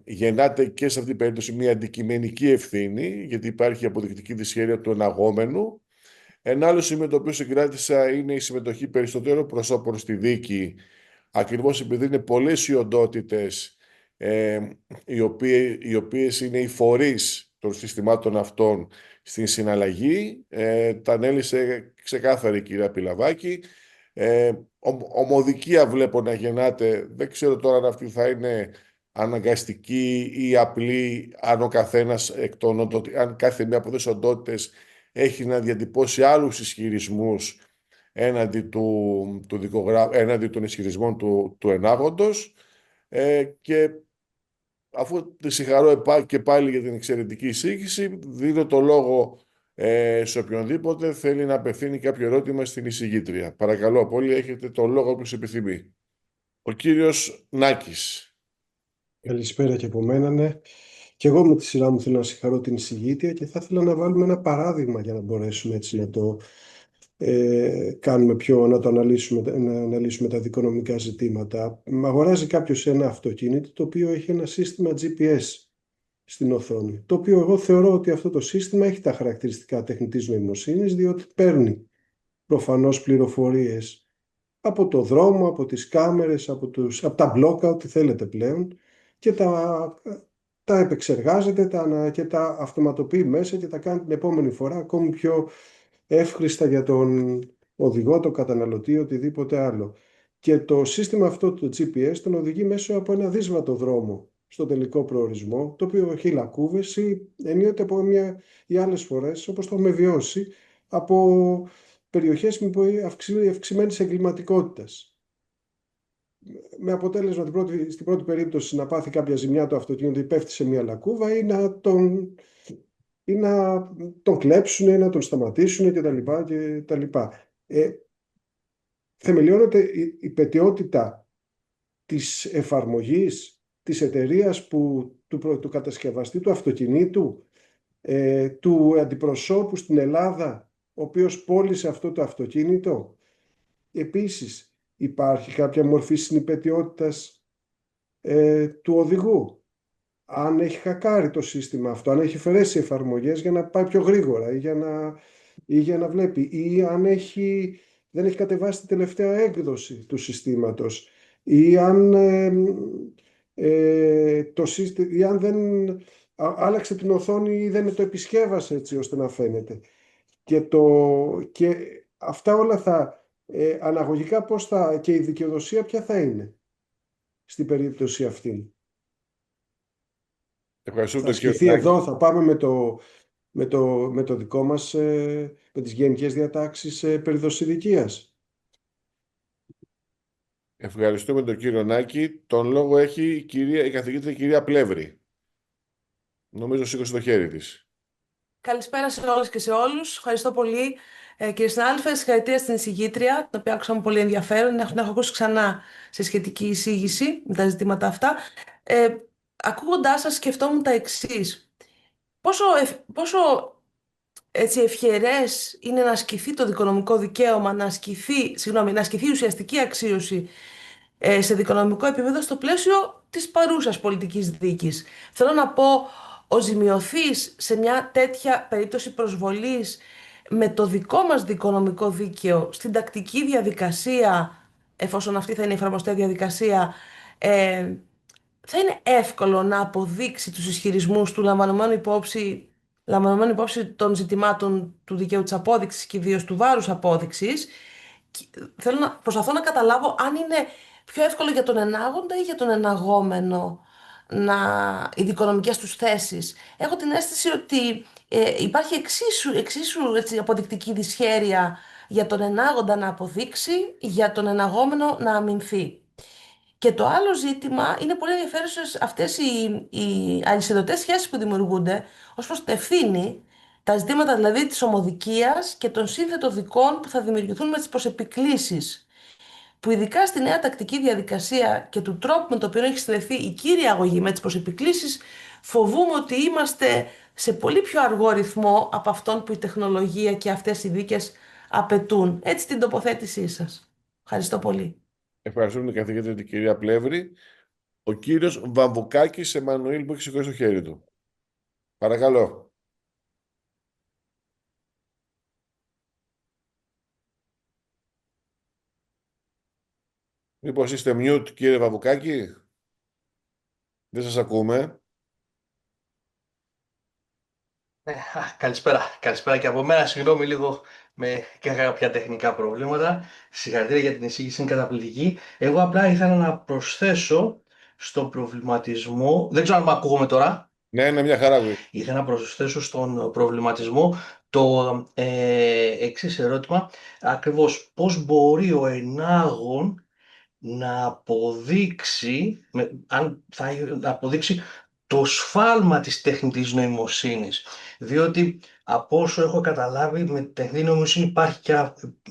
γεννάται και σε αυτή την περίπτωση μια αντικειμενική ευθύνη, γιατί υπάρχει αποδεικτική δυσχέρεια του εναγόμενου. Ένα άλλο σημείο το οποίο συγκράτησα είναι η συμμετοχή περισσότερων προσώπων στη δίκη, ακριβώς επειδή είναι πολλές οι οντότητες οι οποίες είναι οι φορείς των συστημάτων αυτών στην συναλλαγή. Τα ανέλησε ξεκάθαρη η κυρία Πιλαδάκη. Ομοδικία βλέπω να γεννάται. Δεν ξέρω τώρα αν αυτή θα είναι αναγκαστική ή απλή, αν ο καθένας αν κάθε μία από τις οντότητες έχει να διατυπώσει άλλους ισχυρισμούς έναντι έναντι των ισχυρισμών του ενάγοντος. Και αφού τη συγχαρώ και πάλι για την εξαιρετική εισήγηση, δίνω το λόγο σε οποιονδήποτε θέλει να απευθύνει κάποιο ερώτημα στην εισηγήτρια. Παρακαλώ πολύ, έχετε το λόγο όποιος επιθυμεί. Ο κύριος Νάκης. Καλησπέρα και από μένα, ναι. Και εγώ με τη σειρά μου θέλω να συγχαρώ την εισηγήτρια και θα ήθελα να βάλουμε ένα παράδειγμα για να μπορέσουμε έτσι να το κάνουμε να αναλύσουμε τα δικονομικά ζητήματα. Αγοράζει κάποιος ένα αυτοκίνητο το οποίο έχει ένα σύστημα GPS στην οθόνη, το οποίο εγώ θεωρώ ότι αυτό το σύστημα έχει τα χαρακτηριστικά τεχνητής νοημοσύνης, διότι παίρνει προφανώς πληροφορίες από το δρόμο, από τις κάμερες, από τα μπλόκα, ό,τι θέλετε πλέον, και τα επεξεργάζεται και τα αυτοματοποιεί μέσα και τα κάνει την επόμενη φορά ακόμη πιο εύχριστα για τον οδηγό, τον καταναλωτή, οτιδήποτε άλλο. Και το σύστημα αυτό, το GPS, τον οδηγεί μέσω από ένα δύσβατο δρόμο στο τελικό προορισμό, το οποίο έχει λακκούβες ή ενίοτε από ή άλλες φορές, όπως το έχουμε βιώσει, από περιοχές με αυξημένης εγκληματικότητας. Με αποτέλεσμα στην πρώτη περίπτωση να πάθει κάποια ζημιά το αυτοκίνητο ή πέφτει σε μια λακκούβα ή να τον κλέψουν ή να τον σταματήσουν κτλ. Θεμελιώνεται η πετιότητα της εφαρμογής της εταιρείας του κατασκευαστή του αυτοκινήτου, του αντιπροσώπου στην Ελλάδα, ο οποίος πώλησε αυτό το αυτοκίνητο. Επίσης, υπάρχει κάποια μορφή συνυπετιότητας του οδηγού. αν έχει χακάρει το σύστημα αυτό, αν έχει αφαιρέσει εφαρμογές για να πάει πιο γρήγορα ή για να βλέπει, ή αν δεν έχει κατεβάσει τη τελευταία έκδοση του συστήματος, ή αν, ή αν δεν άλλαξε την οθόνη ή δεν το επισκεύασε έτσι ώστε να φαίνεται. Και αυτά όλα αναγωγικά και η δικαιοδοσία ποια θα είναι στην περίπτωση αυτή. Ευχαριστούμε Θα τον κύριο ασκηθεί Νάκη. εδώ, θα πάμε με το δικό μας, με τις γενικές διατάξεις περί δοσηδικίας. Ευχαριστούμε τον κύριο Νάκη. Τον λόγο έχει η καθηγήτρια κυρία Πλεύρη. Νομίζω σήκωσε το χέρι της. Καλησπέρα σε όλες και σε όλους. Ευχαριστώ πολύ, κύριε συνάδελφε. Συγχαρητήρια στην εισηγήτρια, την οποία άκουσα με πολύ ενδιαφέρον. Την έχω ακούσει ξανά σε σχετική εισήγηση με τα ζητήματα αυτά. Ακούγοντάς σας, σκεφτόμουν τα εξής. Πόσο έτσι ευχερές είναι να ασκηθεί το δικονομικό δικαίωμα, να ασκηθεί η ουσιαστική αξίωση σε δικονομικό επίπεδο στο πλαίσιο της παρούσας πολιτικής δίκης. Θέλω να πω, ο ζημιωθής σε μια τέτοια περίπτωση προσβολής με το δικό μας δικονομικό δίκαιο στην τακτική διαδικασία, εφόσον αυτή θα είναι η εφαρμοστέα διαδικασία, θα είναι εύκολο να αποδείξει τους ισχυρισμούς του λαμβανωμένου υπόψη των ζητημάτων του δικαίου της απόδειξης και ιδίως του βάρους απόδειξης. Προσπαθώ να καταλάβω αν είναι πιο εύκολο για τον ενάγοντα ή για τον εναγόμενο οι δικονομικές τους θέσεις. Έχω την αίσθηση ότι υπάρχει εξίσου έτσι, αποδεικτική δυσχέρεια για τον ενάγοντα να αποδείξει, για τον εναγόμενο να αμυνθεί. Και το άλλο ζήτημα είναι πολύ ενδιαφέρουσες αυτές οι αλυσιδωτές σχέσεις που δημιουργούνται ως προς την ευθύνη, τα ζητήματα δηλαδή της ομοδικίας και των σύνθετων δικών που θα δημιουργηθούν με τις προσεπικλήσεις, που ειδικά στη νέα τακτική διαδικασία και του τρόπου με τον οποίο έχει συνδεθεί η κύρια αγωγή με τις προσεπικλήσεις, φοβούμαι ότι είμαστε σε πολύ πιο αργό ρυθμό από αυτόν που η τεχνολογία και αυτές οι δίκες απαιτούν. Έτσι την τοποθέτησή σας. Ευχαριστώ πολύ. Ευχαριστούμε την καθηγήτρια την κυρία Πλεύρη. Ο κύριος Βαμβουκάκης Εμμανουήλ που έχει σηκώσει το χέρι του. Παρακαλώ. Μήπως είστε mute, κύριε Βαμβουκάκη? Δεν σας ακούμε. Καλησπέρα. Καλησπέρα και από μένα. Συγγνώμη λίγο με κάποια τεχνικά προβλήματα. Συγχαρητήρια για την εισήγηση, είναι καταπληκτική. Εγώ απλά ήθελα να προσθέσω στον προβληματισμό. Δεν ξέρω αν με ακούγομαι τώρα. Ναι, είναι μια χαρά. Ήθελα να προσθέσω στον προβληματισμό το εξής ερώτημα. Ακριβώς πώς μπορεί ο ενάγων να αποδείξει, να αποδείξει το σφάλμα της τεχνητής νοημοσύνης. Διότι από όσο έχω καταλάβει με τη τεχνητή νοημοσύνη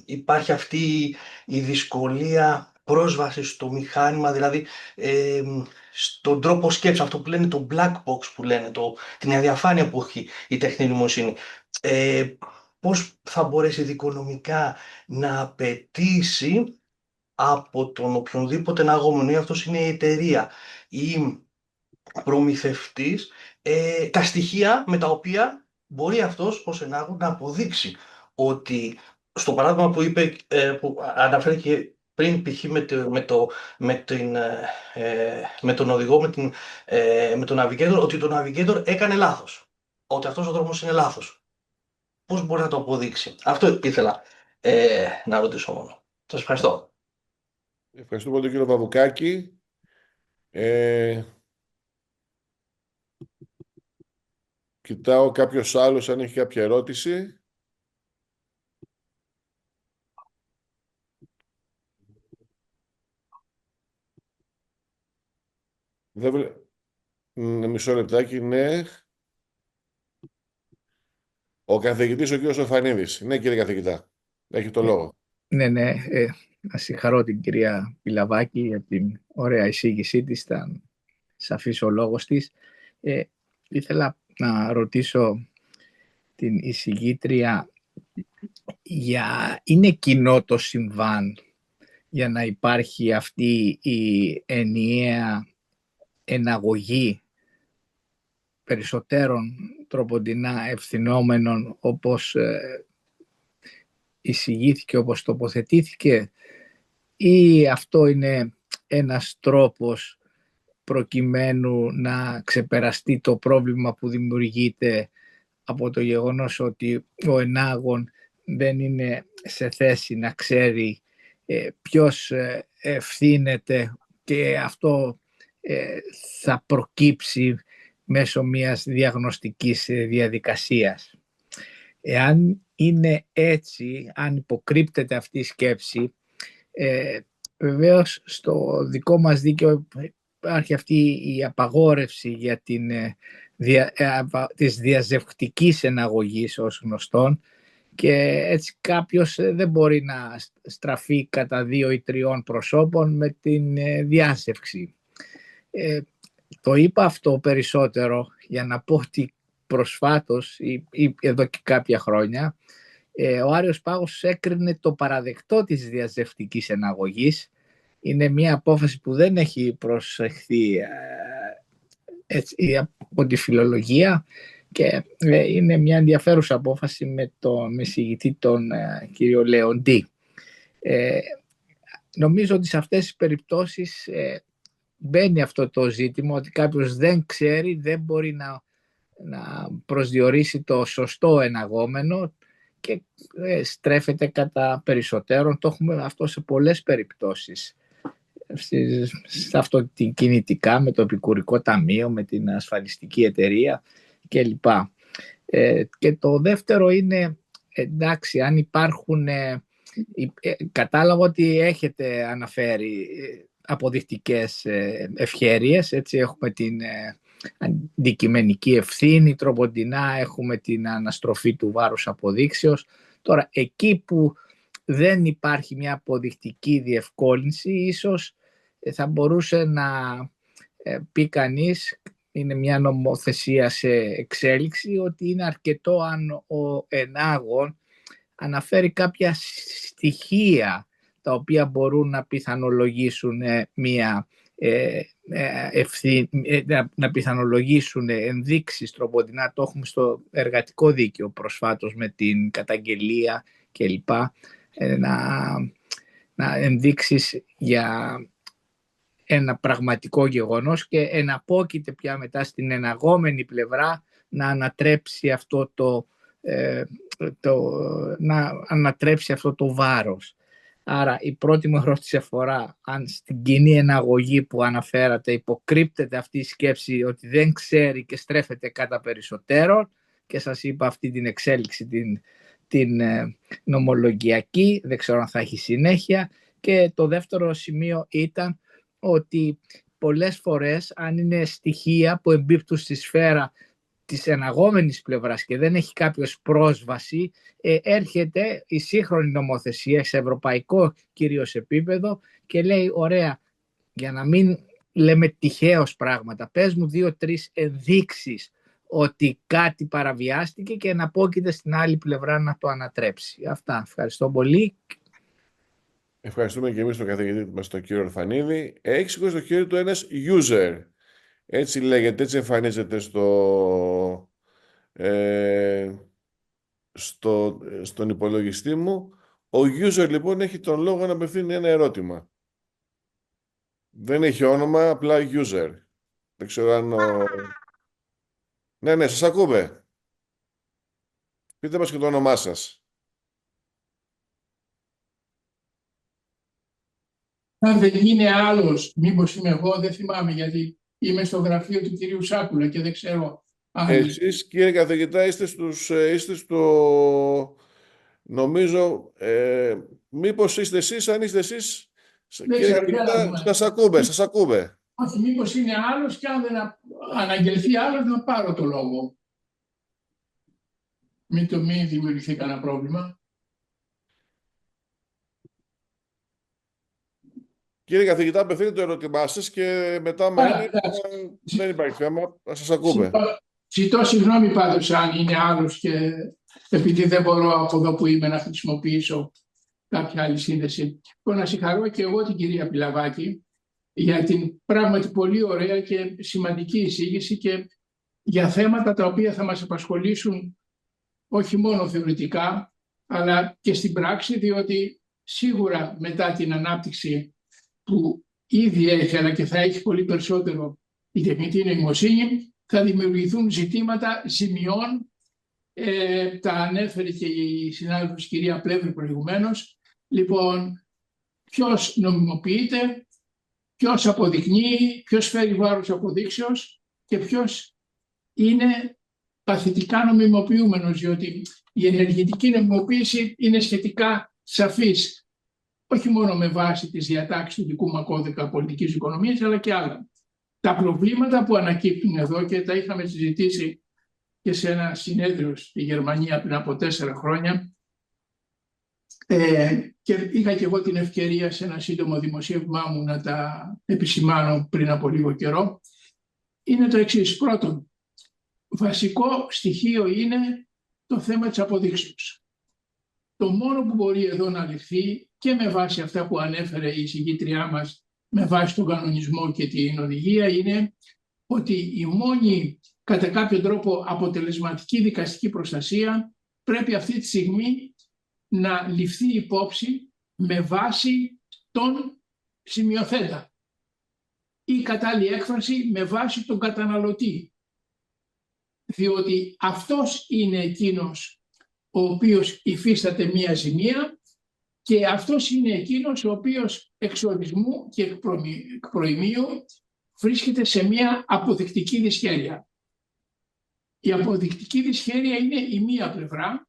υπάρχει αυτή η δυσκολία πρόσβαση στο μηχάνημα, δηλαδή στον τρόπο σκέψης, αυτό που λένε το black box που λένε, την αδιαφάνεια που έχει η τεχνητή νοημοσύνη. Πώς θα μπορέσει δικονομικά να απαιτήσει από τον οποιονδήποτε εναγόμενο, ή αυτός είναι η εταιρεία ή προμηθευτής, τα στοιχεία με τα οποία μπορεί αυτός ως ενάγων να αποδείξει ότι στο παράδειγμα που είπε, που αναφέρθηκε πριν, π.χ. με τον οδηγό, με τον navigator, ότι το navigator έκανε λάθος, ότι αυτός ο δρόμος είναι λάθος. Πώς μπορεί να το αποδείξει? Αυτό ήθελα να ρωτήσω μόνο. Σας ευχαριστώ. Ευχαριστούμε τον κύριο Βαμβουκάκη. Κοιτάω κάποιος άλλος αν έχει κάποια ερώτηση. Μισό λεπτάκι, ναι. Ο καθηγητής, ο κύριος Οφανίδης. Ναι, κύριε καθηγητά, έχει το λόγο. Ναι. Να συγχαρώ την κυρία Πιλαβάκη για την ωραία εισήγησή της, ήταν σαφής ο λόγος της. Ήθελα να ρωτήσω την εισηγήτρια, είναι κοινό το συμβάν για να υπάρχει αυτή η ενιαία εναγωγή περισσότερων τροποντινά ευθυνόμενων όπως εισηγήθηκε, όπως τοποθετήθηκε, ή αυτό είναι ένας τρόπος προκειμένου να ξεπεραστεί το πρόβλημα που δημιουργείται από το γεγονός ότι ο ενάγων δεν είναι σε θέση να ξέρει ποιος ευθύνεται, και αυτό θα προκύψει μέσω μιας διαγνωστικής διαδικασίας. Εάν είναι έτσι, αν υποκρύπτεται αυτή η σκέψη, βεβαίως στο δικό μας δίκαιο υπάρχει αυτή η απαγόρευση για της διαζευκτικής εναγωγής ως γνωστόν, και έτσι κάποιος δεν μπορεί να στραφεί κατά 2 ή 3 προσώπων με την διάσευξη. Το είπα αυτό περισσότερο για να πω ότι προσφάτως ή εδώ και κάποια χρόνια ο Άριος Πάγος έκρινε το παραδεκτό της διαζευκτικής εναγωγής. Είναι μια απόφαση που δεν έχει προσεχθεί έτσι, από τη φιλολογία, και είναι μια ενδιαφέρουσα απόφαση με τον εισηγητή τον κύριο Λεοντή. Νομίζω ότι σε αυτές τις περιπτώσεις μπαίνει αυτό το ζήτημα, ότι κάποιος δεν ξέρει, δεν μπορεί να προσδιορίσει το σωστό εναγόμενο και στρέφεται κατά περισσότερον. Το έχουμε αυτό σε πολλές περιπτώσεις. Σε αυτοκινητικά, με το επικουρικό ταμείο, με την ασφαλιστική εταιρεία κλπ. Και το δεύτερο είναι, εντάξει, αν υπάρχουν, κατάλαβα ότι έχετε αναφέρει αποδεικτικές ευχέρειες, έτσι έχουμε την αντικειμενική ευθύνη, τροποντινά έχουμε την αναστροφή του βάρους αποδείξεως. Τώρα, εκεί που δεν υπάρχει μια αποδεικτική διευκόλυνση, ίσως θα μπορούσε να πει κανείς, είναι μια νομοθεσία σε εξέλιξη, ότι είναι αρκετό αν ο ενάγων αναφέρει κάποια στοιχεία τα οποία μπορούν να πιθανολογήσουν να πιθανολογήσουν ενδείξεις τροποντινά. Το έχουμε στο εργατικό δίκαιο προσφάτως με την καταγγελία κλπ. Να ενδείξεις για ένα πραγματικό γεγονός, και εναπόκειται πια μετά στην εναγόμενη πλευρά να ανατρέψει αυτό το βάρος. Άρα η πρώτη μου ερώτηση αφορά αν στην κοινή εναγωγή που αναφέρατε υποκρύπτεται αυτή η σκέψη ότι δεν ξέρει και στρέφεται κατά περισσότερον, και σας είπα αυτή την εξέλιξη την νομολογιακή, δεν ξέρω αν θα έχει συνέχεια. Και το δεύτερο σημείο ήταν ότι πολλές φορές, αν είναι στοιχεία που εμπίπτουν στη σφαίρα της εναγόμενης πλευράς και δεν έχει κάποιος πρόσβαση, έρχεται η σύγχρονη νομοθεσία σε ευρωπαϊκό κυρίως επίπεδο και λέει, ωραία, για να μην λέμε τυχαίως πράγματα, πες μου 2-3 ενδείξεις ότι κάτι παραβιάστηκε και εναπόκειται στην άλλη πλευρά να το ανατρέψει. Αυτά. Ευχαριστώ πολύ. Ευχαριστούμε και εμείς τον καθηγητή μας, τον κύριο Ορφανίδη. Έχει σηκώσει το χέρι του ένας user. Έτσι λέγεται, έτσι εμφανίζεται στον υπολογιστή μου. Ο user λοιπόν έχει τον λόγο να απευθύνει ένα ερώτημα. Δεν έχει όνομα, απλά user. Δεν ξέρω αν Ναι, σας ακούμε. Πείτε μας και το όνομά σας. Αν δεν είναι άλλος, μήπως είμαι εγώ, δεν θυμάμαι, γιατί είμαι στο γραφείο του κυρίου Σάκουλα και δεν ξέρω αν... Εσείς, κύριε καθηγητά, είστε στο... Νομίζω, μήπως είστε εσείς, αν είστε εσείς, κύριε καθηγητά, σας ακούμε. Όχι, μήπως είναι άλλος και αν δεν αναγγελθεί άλλος να πάρω το λόγο. Μην δημιουργηθεί κανένα πρόβλημα. Κύριε καθηγητά, απευθύνετε το ερώτημά σας και μετά δεν υπάρχει θέμα, να σας ακούμε. Ζητώ συγγνώμη πάντως αν είναι άλλος και επειδή δεν μπορώ από εδώ που είμαι να χρησιμοποιήσω κάποια άλλη σύνδεση. Να συγχαρώ και εγώ την κυρία Πιλαβάκη για την πράγματι πολύ ωραία και σημαντική εισήγηση και για θέματα τα οποία θα μας απασχολήσουν όχι μόνο θεωρητικά, αλλά και στην πράξη, διότι σίγουρα μετά την ανάπτυξη που ήδη έχει, αλλά και θα έχει πολύ περισσότερο η τεχνητή νοημοσύνη, θα δημιουργηθούν ζητήματα ζημιών. Τα ανέφερε και η συνάδελφος κυρία Πλεύρη προηγουμένως. Λοιπόν, ποιος νομιμοποιείται, ποιος αποδεικνύει, ποιος φέρει βάρος αποδείξεως και ποιος είναι παθητικά νομιμοποιούμενος, διότι η ενεργητική νομιμοποίηση είναι σχετικά σαφής, όχι μόνο με βάση τις διατάξεις του δικού μας κώδικα πολιτικής οικονομίας, αλλά και άλλα. Τα προβλήματα που ανακύπτουν εδώ, και τα είχαμε συζητήσει και σε ένα συνέδριο στη Γερμανία πριν από 4 χρόνια, και είχα και εγώ την ευκαιρία σε ένα σύντομο δημοσίευμά μου να τα επισημάνω πριν από λίγο καιρό, είναι το εξής. Πρώτον, βασικό στοιχείο είναι το θέμα της αποδείξεως. Το μόνο που μπορεί εδώ να ληφθεί, και με βάση αυτά που ανέφερε η εισηγήτριά μας, με βάση τον κανονισμό και την οδηγία, είναι ότι η μόνη κατά κάποιο τρόπο αποτελεσματική δικαστική προστασία πρέπει αυτή τη στιγμή να ληφθεί υπόψη με βάση τον σημειοθέτα ή κατάλληλη έκφραση με βάση τον καταναλωτή. Διότι αυτός είναι εκείνος ο οποίος υφίσταται μία ζημία και αυτός είναι εκείνος ο οποίος εξ ορισμού και εκ προημίου βρίσκεται σε μία αποδεικτική δυσχέρεια. Η αποδεικτική δυσχέρεια είναι η μία πλευρά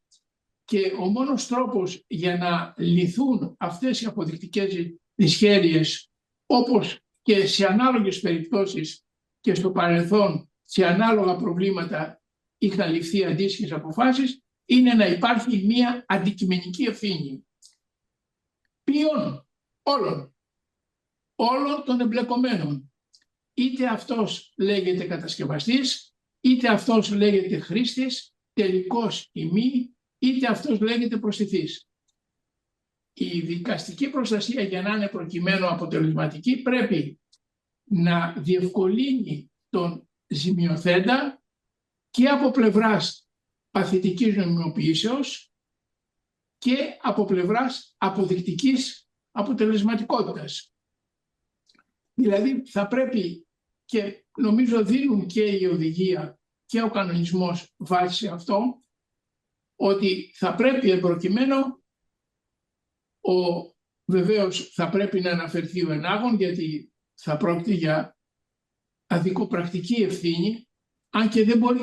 και ο μόνος τρόπος για να λυθούν αυτές οι αποδεικτικές δυσχέρειες, όπως και σε ανάλογες περιπτώσεις και στο παρελθόν σε ανάλογα προβλήματα είχαν ληφθεί αντίστοιχες αποφάσεις, είναι να υπάρχει μία αντικειμενική ευθύνη. Ποιον? Όλων των εμπλεκομένων. Είτε αυτός λέγεται κατασκευαστής, είτε αυτός λέγεται χρήστης, τελικός ή μη, είτε αυτός λέγεται προστιθής. Η δικαστική προστασία, για να είναι προκειμένου αποτελεσματική, πρέπει να διευκολύνει τον ζημιοθέτα και από πλευράς παθητικής νομιμοποιήσεως και από πλευράς αποδεικτικής αποτελεσματικότητας. Δηλαδή θα πρέπει, και νομίζω δίνουν και η οδηγία και ο κανονισμός βάση σε αυτό, ότι θα πρέπει προκειμένου βεβαίως θα πρέπει να αναφερθεί ο ενάγων, γιατί θα πρόκειται για αδικοπρακτική ευθύνη, αν και δεν μπορεί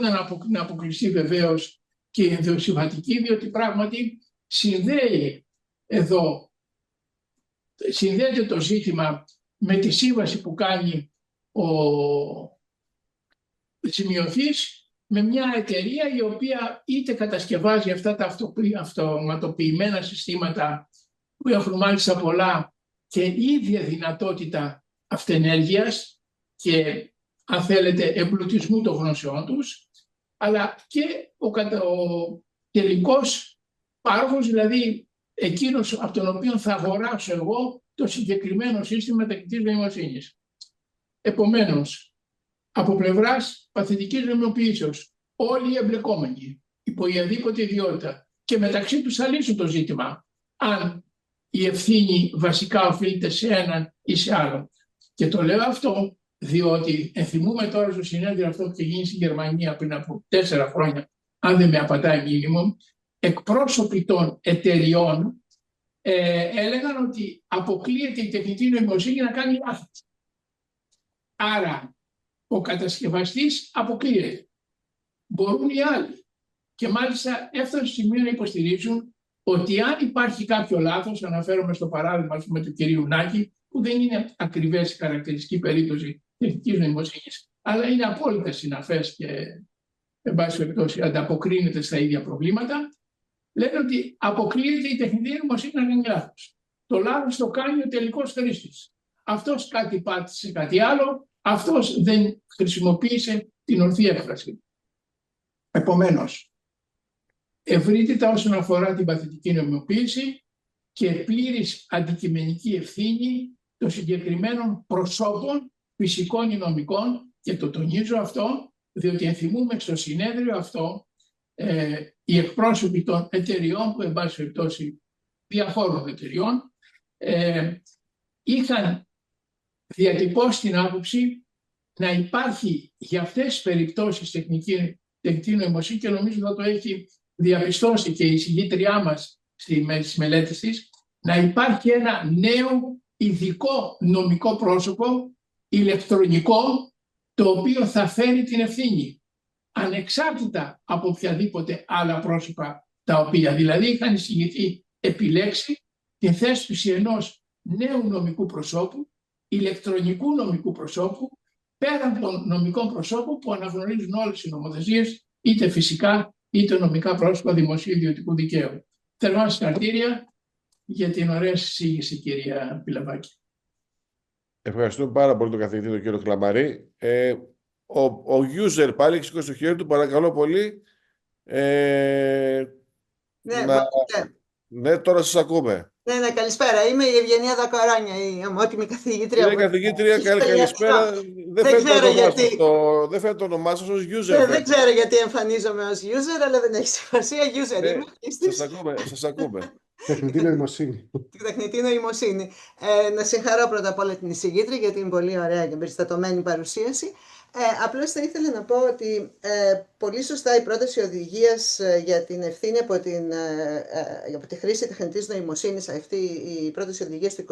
να αποκλειστεί βεβαίως και η ενδοσυμβατική, διότι πράγματι συνδέεται το ζήτημα με τη σύμβαση που κάνει ο σημειωθής με μια εταιρεία η οποία είτε κατασκευάζει αυτά τα αυτοματοποιημένα συστήματα που έχουν μάλιστα πολλά και ίδια δυνατότητα αυτενέργειας και, αν θέλετε, εμπλουτισμού των γνώσεών τους, αλλά και ο τελικός πάροχος, δηλαδή εκείνος από τον οποίο θα αγοράσω εγώ το συγκεκριμένο σύστημα τεχνητής νοημοσύνης. Επομένως, από πλευράς παθητικής νομιμοποιήσεως, όλοι οι εμπλεκόμενοι, υπό οποιαδήποτε ιδιότητα, και μεταξύ τους θα λύσουν το ζήτημα, αν η ευθύνη βασικά οφείλεται σε έναν ή σε άλλον. Και το λέω αυτό διότι ενθυμούμε τώρα στο συνέδριο αυτό που είχε γίνει στην Γερμανία πριν από 4 χρόνια, αν δεν με απατάει μήνυμο, εκπρόσωποι των εταιριών έλεγαν ότι αποκλείεται η τεχνητή νοημοσύνη να κάνει λάθη. Άρα ο κατασκευαστής αποκλείεται. Μπορούν οι άλλοι. Και μάλιστα έφτασαν στο σημείο να υποστηρίζουν ότι αν υπάρχει κάποιο λάθος, αναφέρομαι στο παράδειγμα με του κυρίου Νάκη, που δεν είναι ακριβές η χαρακτηριστική περίπτωση τεχνητής νοημοσύνης, αλλά είναι απόλυτα συναφές και εν πάση περιπτώσει ανταποκρίνεται στα ίδια προβλήματα, λένε ότι αποκλείεται η τεχνητή νοημοσύνη να κάνει λάθος. Το λάθος το κάνει ο τελικός χρήστης. Αυτός κάτι πάτησε κάτι άλλο, αυτός δεν χρησιμοποίησε την ορθή έκφραση. Επομένως, ευρύτητα όσον αφορά την παθητική νομιμοποίηση και πλήρης αντικειμενική ευθύνη των συγκεκριμένων προσώπων, φυσικών ή νομικών, και το τονίζω αυτό, διότι ενθυμούμε στο συνέδριο αυτό οι εκπρόσωποι των εταιριών, που εν πάση περιπτώσει διαφόρων εταιριών, είχαν διατυπώσει την άποψη να υπάρχει για αυτές τις περιπτώσεις τεχνητή νοημοσύνη, και νομίζω θα το έχει διαπιστώσει και η συγγήτριά μας στις μελέτες της, να υπάρχει ένα νέο ειδικό νομικό πρόσωπο, ηλεκτρονικό, το οποίο θα φέρει την ευθύνη, ανεξάρτητα από οποιαδήποτε άλλα πρόσωπα, τα οποία δηλαδή είχαν εισηγηθεί επιλέξει την θέσπιση ενός νέου νομικού προσώπου, ηλεκτρονικού νομικού προσώπου, πέραν των νομικών προσώπων που αναγνωρίζουν όλες οι νομοθεσίες, είτε φυσικά είτε νομικά πρόσωπα δημοσίου ιδιωτικού δικαίου. Θερμά συγχαρητήρια για την ωραία συζήτηση, κυρία Πιλαβάκη. Ευχαριστούμε πάρα πολύ τον καθηγητή, τον κύριο Κλαμπαρή. Ο user πάλι έχει σηκώσει το χέρι του, παρακαλώ πολύ. Ναι, τώρα σας ακούμε. Ναι, καλησπέρα. Είμαι η Ευγενία Δακοράνια, η ομότιμη καθηγήτρια. Κύριε καθηγήτρια, καλησπέρα. Δεν φαίνεται το όνομά σας ως user. Δεν ξέρω γιατί εμφανίζομαι ως user, αλλά δεν έχει σημασία. User είμαι. Σας ακούμε. Τεχνητή νοημοσύνη. Τεχνητή νοημοσύνη. Να συγχαρώ πρώτα απ' όλα την εισηγήτρια για την πολύ ωραία και περιστατωμένη παρουσίαση. Απλώς θα ήθελα να πω ότι πολύ σωστά η πρόταση οδηγίας για την ευθύνη από τη χρήση τεχνητής νοημοσύνης, αυτή η πρόταση οδηγίας του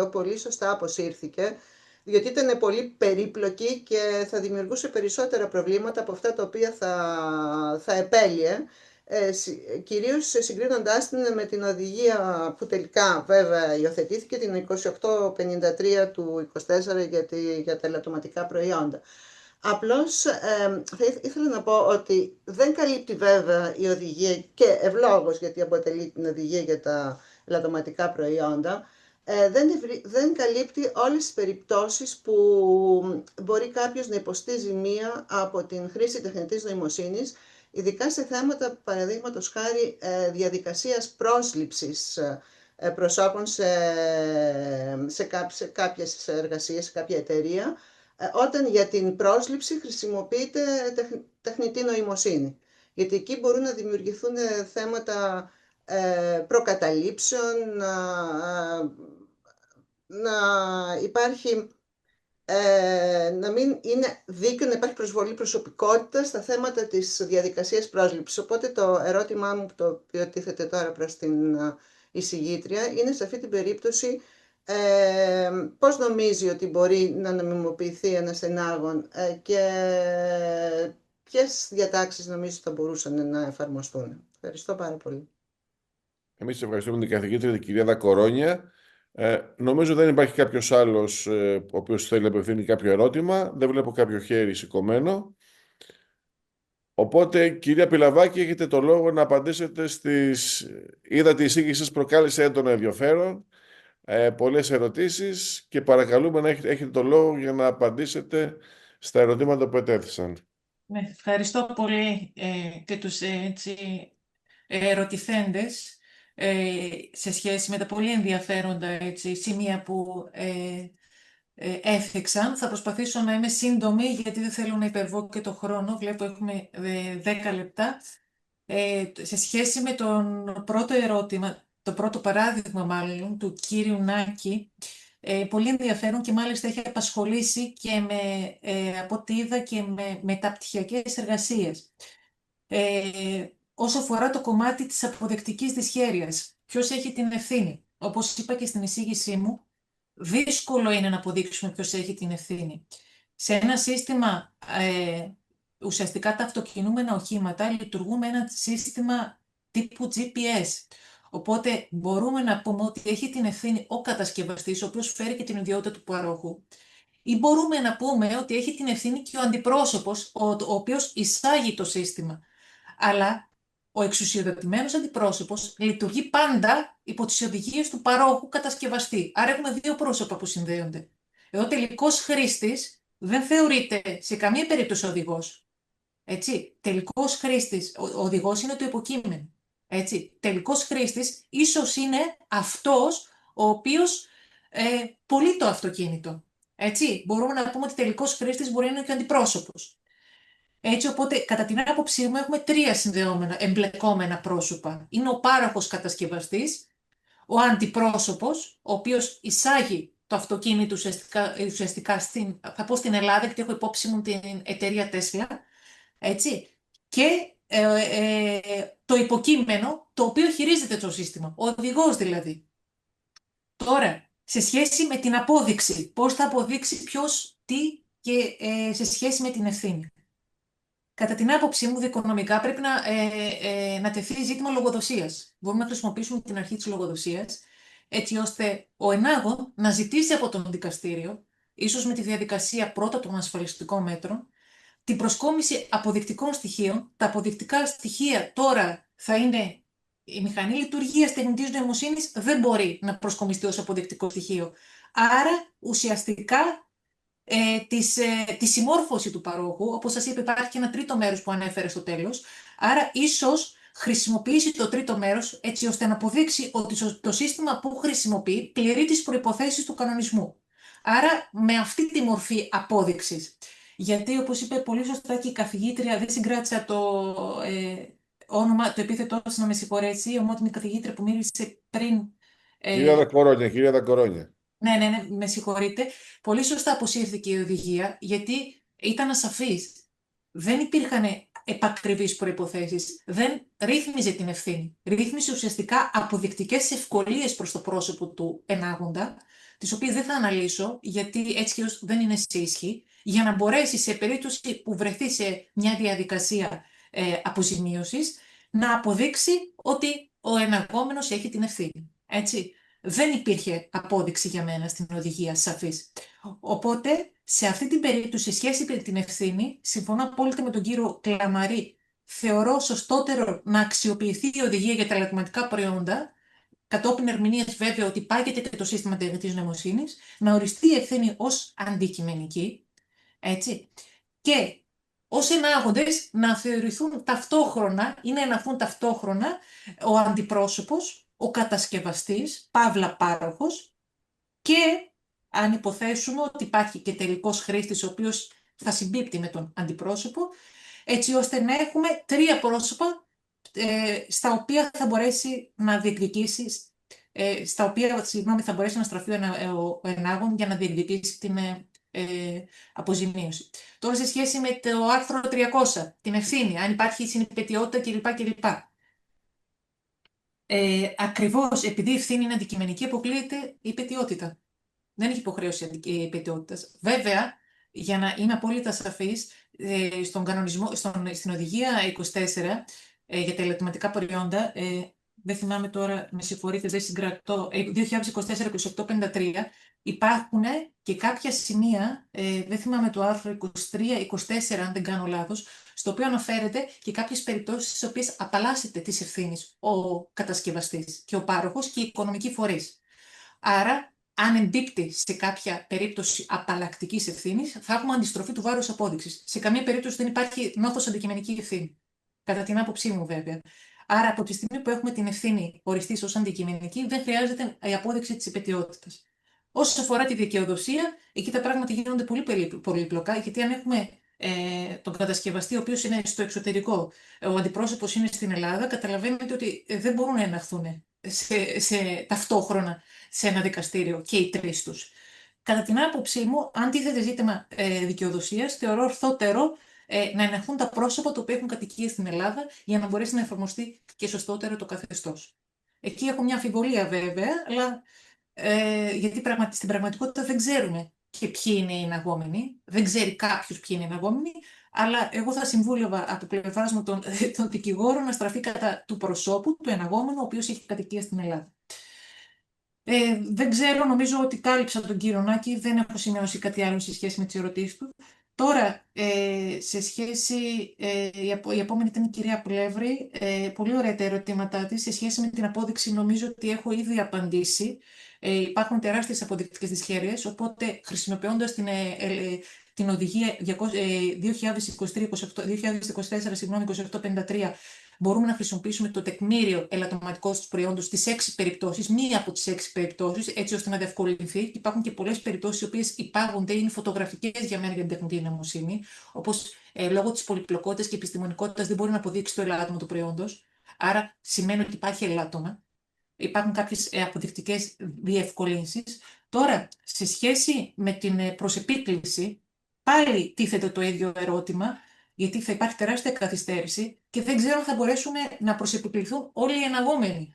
22, πολύ σωστά αποσύρθηκε, διότι ήταν πολύ περίπλοκη και θα δημιουργούσε περισσότερα προβλήματα από αυτά τα οποία θα επέλυε, κυρίως συγκρίνοντάς την με την οδηγία που τελικά βέβαια υιοθετήθηκε, την 2853 του 24 για τα ελαττωματικά προϊόντα. Απλώς θα ήθελα να πω ότι δεν καλύπτει βέβαια η οδηγία, και ευλόγως γιατί αποτελεί την οδηγία για τα ελαττωματικά προϊόντα, δεν καλύπτει όλες τις περιπτώσεις που μπορεί κάποιος να υποστεί ζημία από την χρήση τεχνητής νοημοσύνης, ειδικά σε θέματα, παραδείγματος χάρη, διαδικασίας πρόσληψης προσώπων σε κάποιες εργασίες, σε κάποια εταιρεία, όταν για την πρόσληψη χρησιμοποιείται τεχνητή νοημοσύνη. Γιατί εκεί μπορούν να δημιουργηθούν θέματα προκαταλήψεων, να υπάρχει, να μην είναι δίκαιο, να υπάρχει προσβολή προσωπικότητα στα θέματα της διαδικασίας πρόσληψης. Οπότε το ερώτημά μου, το οποίο τίθεται τώρα προς την εισηγήτρια, είναι σε αυτή την περίπτωση πώς νομίζει ότι μπορεί να νομιμοποιηθεί ένας ενάγων και ποιες διατάξεις νομίζει θα μπορούσαν να εφαρμοστούν. Ευχαριστώ πάρα πολύ. Εμείς ευχαριστούμε την καθηγήτρια, την κυρία Δακορόνια. Νομίζω δεν υπάρχει κάποιος άλλος ο οποίος θέλει να απευθύνει κάποιο ερώτημα. Δεν βλέπω κάποιο χέρι σηκωμένο. Οπότε, κυρία Πιλαβάκη, έχετε το λόγο να απαντήσετε στις... Είδατε η εισήγηση σας προκάλεσε έντονο ενδιαφέρον. Πολλές ερωτήσεις και παρακαλούμε να έχετε το λόγο για να απαντήσετε στα ερωτήματα που ετέθησαν. Ναι, ευχαριστώ πολύ και τους ερωτηθέντες σε σχέση με τα πολύ ενδιαφέροντα σημεία που έθιξαν. Θα προσπαθήσω να είμαι σύντομη γιατί δεν θέλω να υπερβώ και το χρόνο. Βλέπω έχουμε 10 λεπτά. Σε σχέση με τον πρώτο ερώτημα, το πρώτο παράδειγμα μάλλον του κύριου Νάκη, πολύ ενδιαφέρον και μάλιστα έχει απασχολήσει και από ό,τι είδα και με μεταπτυχιακές εργασίες. Όσο αφορά το κομμάτι της αποδεκτικής δυσχέρειας, ποιος έχει την ευθύνη? Όπως είπα και στην εισήγησή μου, δύσκολο είναι να αποδείξουμε ποιος έχει την ευθύνη. Σε ένα σύστημα, ουσιαστικά τα αυτοκινούμενα οχήματα λειτουργούν με ένα σύστημα τύπου GPS. Οπότε μπορούμε να πούμε ότι έχει την ευθύνη ο κατασκευαστής, ο οποίος φέρει και την ιδιότητα του παρόχου. Ή μπορούμε να πούμε ότι έχει την ευθύνη και ο αντιπρόσωπος, ο οποίος εισάγει το σύστημα. Αλλά ο εξουσιοδοτημένος αντιπρόσωπος λειτουργεί πάντα υπό τις οδηγίες του παρόχου κατασκευαστή. Άρα έχουμε δύο πρόσωπα που συνδέονται. Εδώ τελικός χρήστης δεν θεωρείται σε καμία περίπτωση οδηγός. Έτσι, τελικός χρήστης, ο οδηγός είναι το υποκείμενο. Έτσι, τελικός χρήστης ίσως είναι αυτός ο οποίος πωλεί το αυτοκίνητο. Έτσι, μπορούμε να πούμε ότι τελικός χρήστης μπορεί να είναι και ο αντιπρόσωπος. Έτσι, οπότε, κατά την άποψή μου, έχουμε τρία συνδεόμενα, εμπλεκόμενα πρόσωπα. Είναι ο πάροχος κατασκευαστής, ο αντιπρόσωπος, ο οποίος εισάγει το αυτοκίνητο ουσιαστικά θα πω στην Ελλάδα, γιατί έχω υπόψη μου την εταιρεία Tesla, έτσι, και το υποκείμενο, το οποίο χειρίζεται το σύστημα, ο οδηγός δηλαδή. Τώρα, σε σχέση με την απόδειξη, πώς θα αποδείξει ποιος τι και σε σχέση με την ευθύνη. Κατά την άποψή μου, δικονομικά πρέπει να τεθεί ζήτημα λογοδοσίας. Μπορούμε να χρησιμοποιήσουμε την αρχή της λογοδοσίας, έτσι ώστε ο ενάγων να ζητήσει από τον δικαστήριο, ίσως με τη διαδικασία πρώτα των ασφαλιστικών μέτρων, την προσκόμιση αποδεικτικών στοιχείων. Τα αποδεικτικά στοιχεία τώρα θα είναι η μηχανή λειτουργίας τεχνητής νοημοσύνης, δεν μπορεί να προσκομιστεί ως αποδεικτικό στοιχείο. Άρα, ουσιαστικά, τη συμμόρφωση του παρόχου, όπως σας είπα, υπάρχει και ένα τρίτο μέρος που ανέφερε στο τέλος. Άρα, ίσως χρησιμοποιήσει το τρίτο μέρος έτσι ώστε να αποδείξει ότι το σύστημα που χρησιμοποιεί πληρεί τις προϋποθέσεις του κανονισμού. Άρα, με αυτή τη μορφή απόδειξης. Γιατί, όπως είπε πολύ σωστά και η καθηγήτρια, δεν συγκράτησα το όνομα, το επίθετό της, να με συγχωρέσει, η ομότιμη καθηγήτρια που μίλησε πριν. Κυρία Δακορόνια. Ναι, με συγχωρείτε. Πολύ σωστά αποσύρθηκε η οδηγία, γιατί ήταν ασαφής. Δεν υπήρχαν επακριβείς προϋποθέσεις. Δεν ρύθμιζε την ευθύνη. Ρύθμιζε ουσιαστικά αποδεικτικές ευκολίες προς το πρόσωπο του ενάγοντα, τις οποίες δεν θα αναλύσω, γιατί έτσι και δεν είναι σε ισχύ, για να μπορέσει σε περίπτωση που βρεθεί σε μια διαδικασία αποζημίωσης, να αποδείξει ότι ο εναγόμενος έχει την ευθύνη. Έτσι. Δεν υπήρχε απόδειξη για μένα στην οδηγία σαφής. Οπότε, σε αυτή την περίπτωση, σε σχέση με την ευθύνη, συμφωνώ απόλυτα με τον κύριο Κλαμαρή. Θεωρώ σωστότερο να αξιοποιηθεί η οδηγία για τα ελαττωματικά προϊόντα, κατόπιν ερμηνείας βέβαια ότι πάγεται και το σύστημα τεχνητής νοημοσύνης, να οριστεί η ευθύνη ως αντικειμενική, έτσι, και ως ενάγοντες να θεωρηθούν ταυτόχρονα ή να εναχθούν ταυτόχρονα ο αντιπρόσωπος, ο κατασκευαστής, παύλα πάροχος, και αν υποθέσουμε ότι υπάρχει και τελικός χρήστης ο οποίος θα συμπίπτει με τον αντιπρόσωπο, έτσι ώστε να έχουμε τρία πρόσωπα στα οποία θα μπορέσει να διεκδικήσει, θα μπορέσει να στραφεί ο ενάγων για να διεκδικήσει την αποζημίωση. Τώρα, σε σχέση με το άρθρο 300, την ευθύνη, αν υπάρχει συνυπετιότητα κλπ. Ακριβώς επειδή η ευθύνη είναι αντικειμενική, αποκλείεται η υπετιότητα. Δεν έχει υποχρέωση υπετιότητας. Βέβαια, για να είμαι απόλυτα σαφής, στον κανονισμό, στην οδηγία 24 για τα ελαττωματικά προϊόντα, δεν θυμάμαι τώρα, με συγχωρείτε, δεν συγκρατώ, 2024-2853, υπάρχουν και κάποια σημεία, δεν θυμάμαι το άρθρο 23-24, αν δεν κάνω λάθος, στο οποίο αναφέρεται και κάποιες περιπτώσεις στις οποίες απαλλάσσεται της ευθύνης ο κατασκευαστής και ο πάροχος και οι οικονομικοί φορείς. Άρα, αν εμπίπτει σε κάποια περίπτωση απαλλακτικής ευθύνης, θα έχουμε αντιστροφή του βάρους απόδειξης. Σε καμία περίπτωση δεν υπάρχει νόθος αντικειμενική ευθύνη. Κατά την άποψή μου, βέβαια. Άρα, από τη στιγμή που έχουμε την ευθύνη οριστής ως αντικειμενική, δεν χρειάζεται η απόδειξη της υπετιότητας. Όσο αφορά τη δικαιοδοσία, εκεί τα πράγματα γίνονται πολύ πολύπλοκα, γιατί αν έχουμε τον κατασκευαστή, ο οποίος είναι στο εξωτερικό, ο αντιπρόσωπος είναι στην Ελλάδα, καταλαβαίνετε ότι δεν μπορούν να εναχθούν ταυτόχρονα σε ένα δικαστήριο και οι τρεις τους. Κατά την άποψή μου, αν τίθεται ζήτημα δικαιοδοσίας, θεωρώ ορθότερο να εναχθούν τα πρόσωπα τα οποία έχουν κατοικία στην Ελλάδα, για να μπορέσει να εφαρμοστεί και σωστότερο το καθεστώς. Εκεί έχω μια αμφιβολία βέβαια, αλλά γιατί στην πραγματικότητα δεν ξέρουμε και ποιοι είναι οι εναγόμενοι, δεν ξέρει κάποιος ποιοι είναι οι εναγόμενοι, αλλά εγώ θα συμβούλευα από πλευράς μου τον δικηγόρο να στραφεί κατά του προσώπου, του εναγόμενου, ο οποίος έχει κατοικία στην Ελλάδα. Δεν ξέρω, νομίζω ότι κάλυψα τον κύριο Νάκη, δεν έχω σημειώσει κάτι άλλο σε σχέση με τις ερωτήσεις του. Τώρα, σε σχέση, η επόμενη ήταν η κυρία Πλεύρη, πολύ ωραία τα ερωτήματά της. Σε σχέση με την απόδειξη, νομίζω ότι έχω ήδη απαντήσει. Υπάρχουν τεράστιες αποδεικτικές δυσχέρειες, οπότε χρησιμοποιώντας την οδηγία 2024-2853, μπορούμε να χρησιμοποιήσουμε το τεκμήριο ελαττωματικότητας του προϊόντος στις 6 περιπτώσεις, μία από τις 6 περιπτώσεις, έτσι ώστε να διευκολυνθεί. Υπάρχουν και πολλές περιπτώσεις οι οποίες υπάγονται ή είναι φωτογραφικές για μένα για την τεχνητή νοημοσύνη, όπως λόγω της πολυπλοκότητας και επιστημονικότητας δεν μπορεί να αποδείξει το ελάττωμα του προϊόντος. Άρα σημαίνει ότι υπάρχει ελάττωμα. Υπάρχουν κάποιες αποδεικτικές διευκολύνσεις. Τώρα, σε σχέση με την προσεπίκληση, πάλι τίθεται το ίδιο ερώτημα, γιατί θα υπάρχει τεράστια καθυστέρηση και δεν ξέρω αν θα μπορέσουν να προσεπικληθούν όλοι οι εναγόμενοι.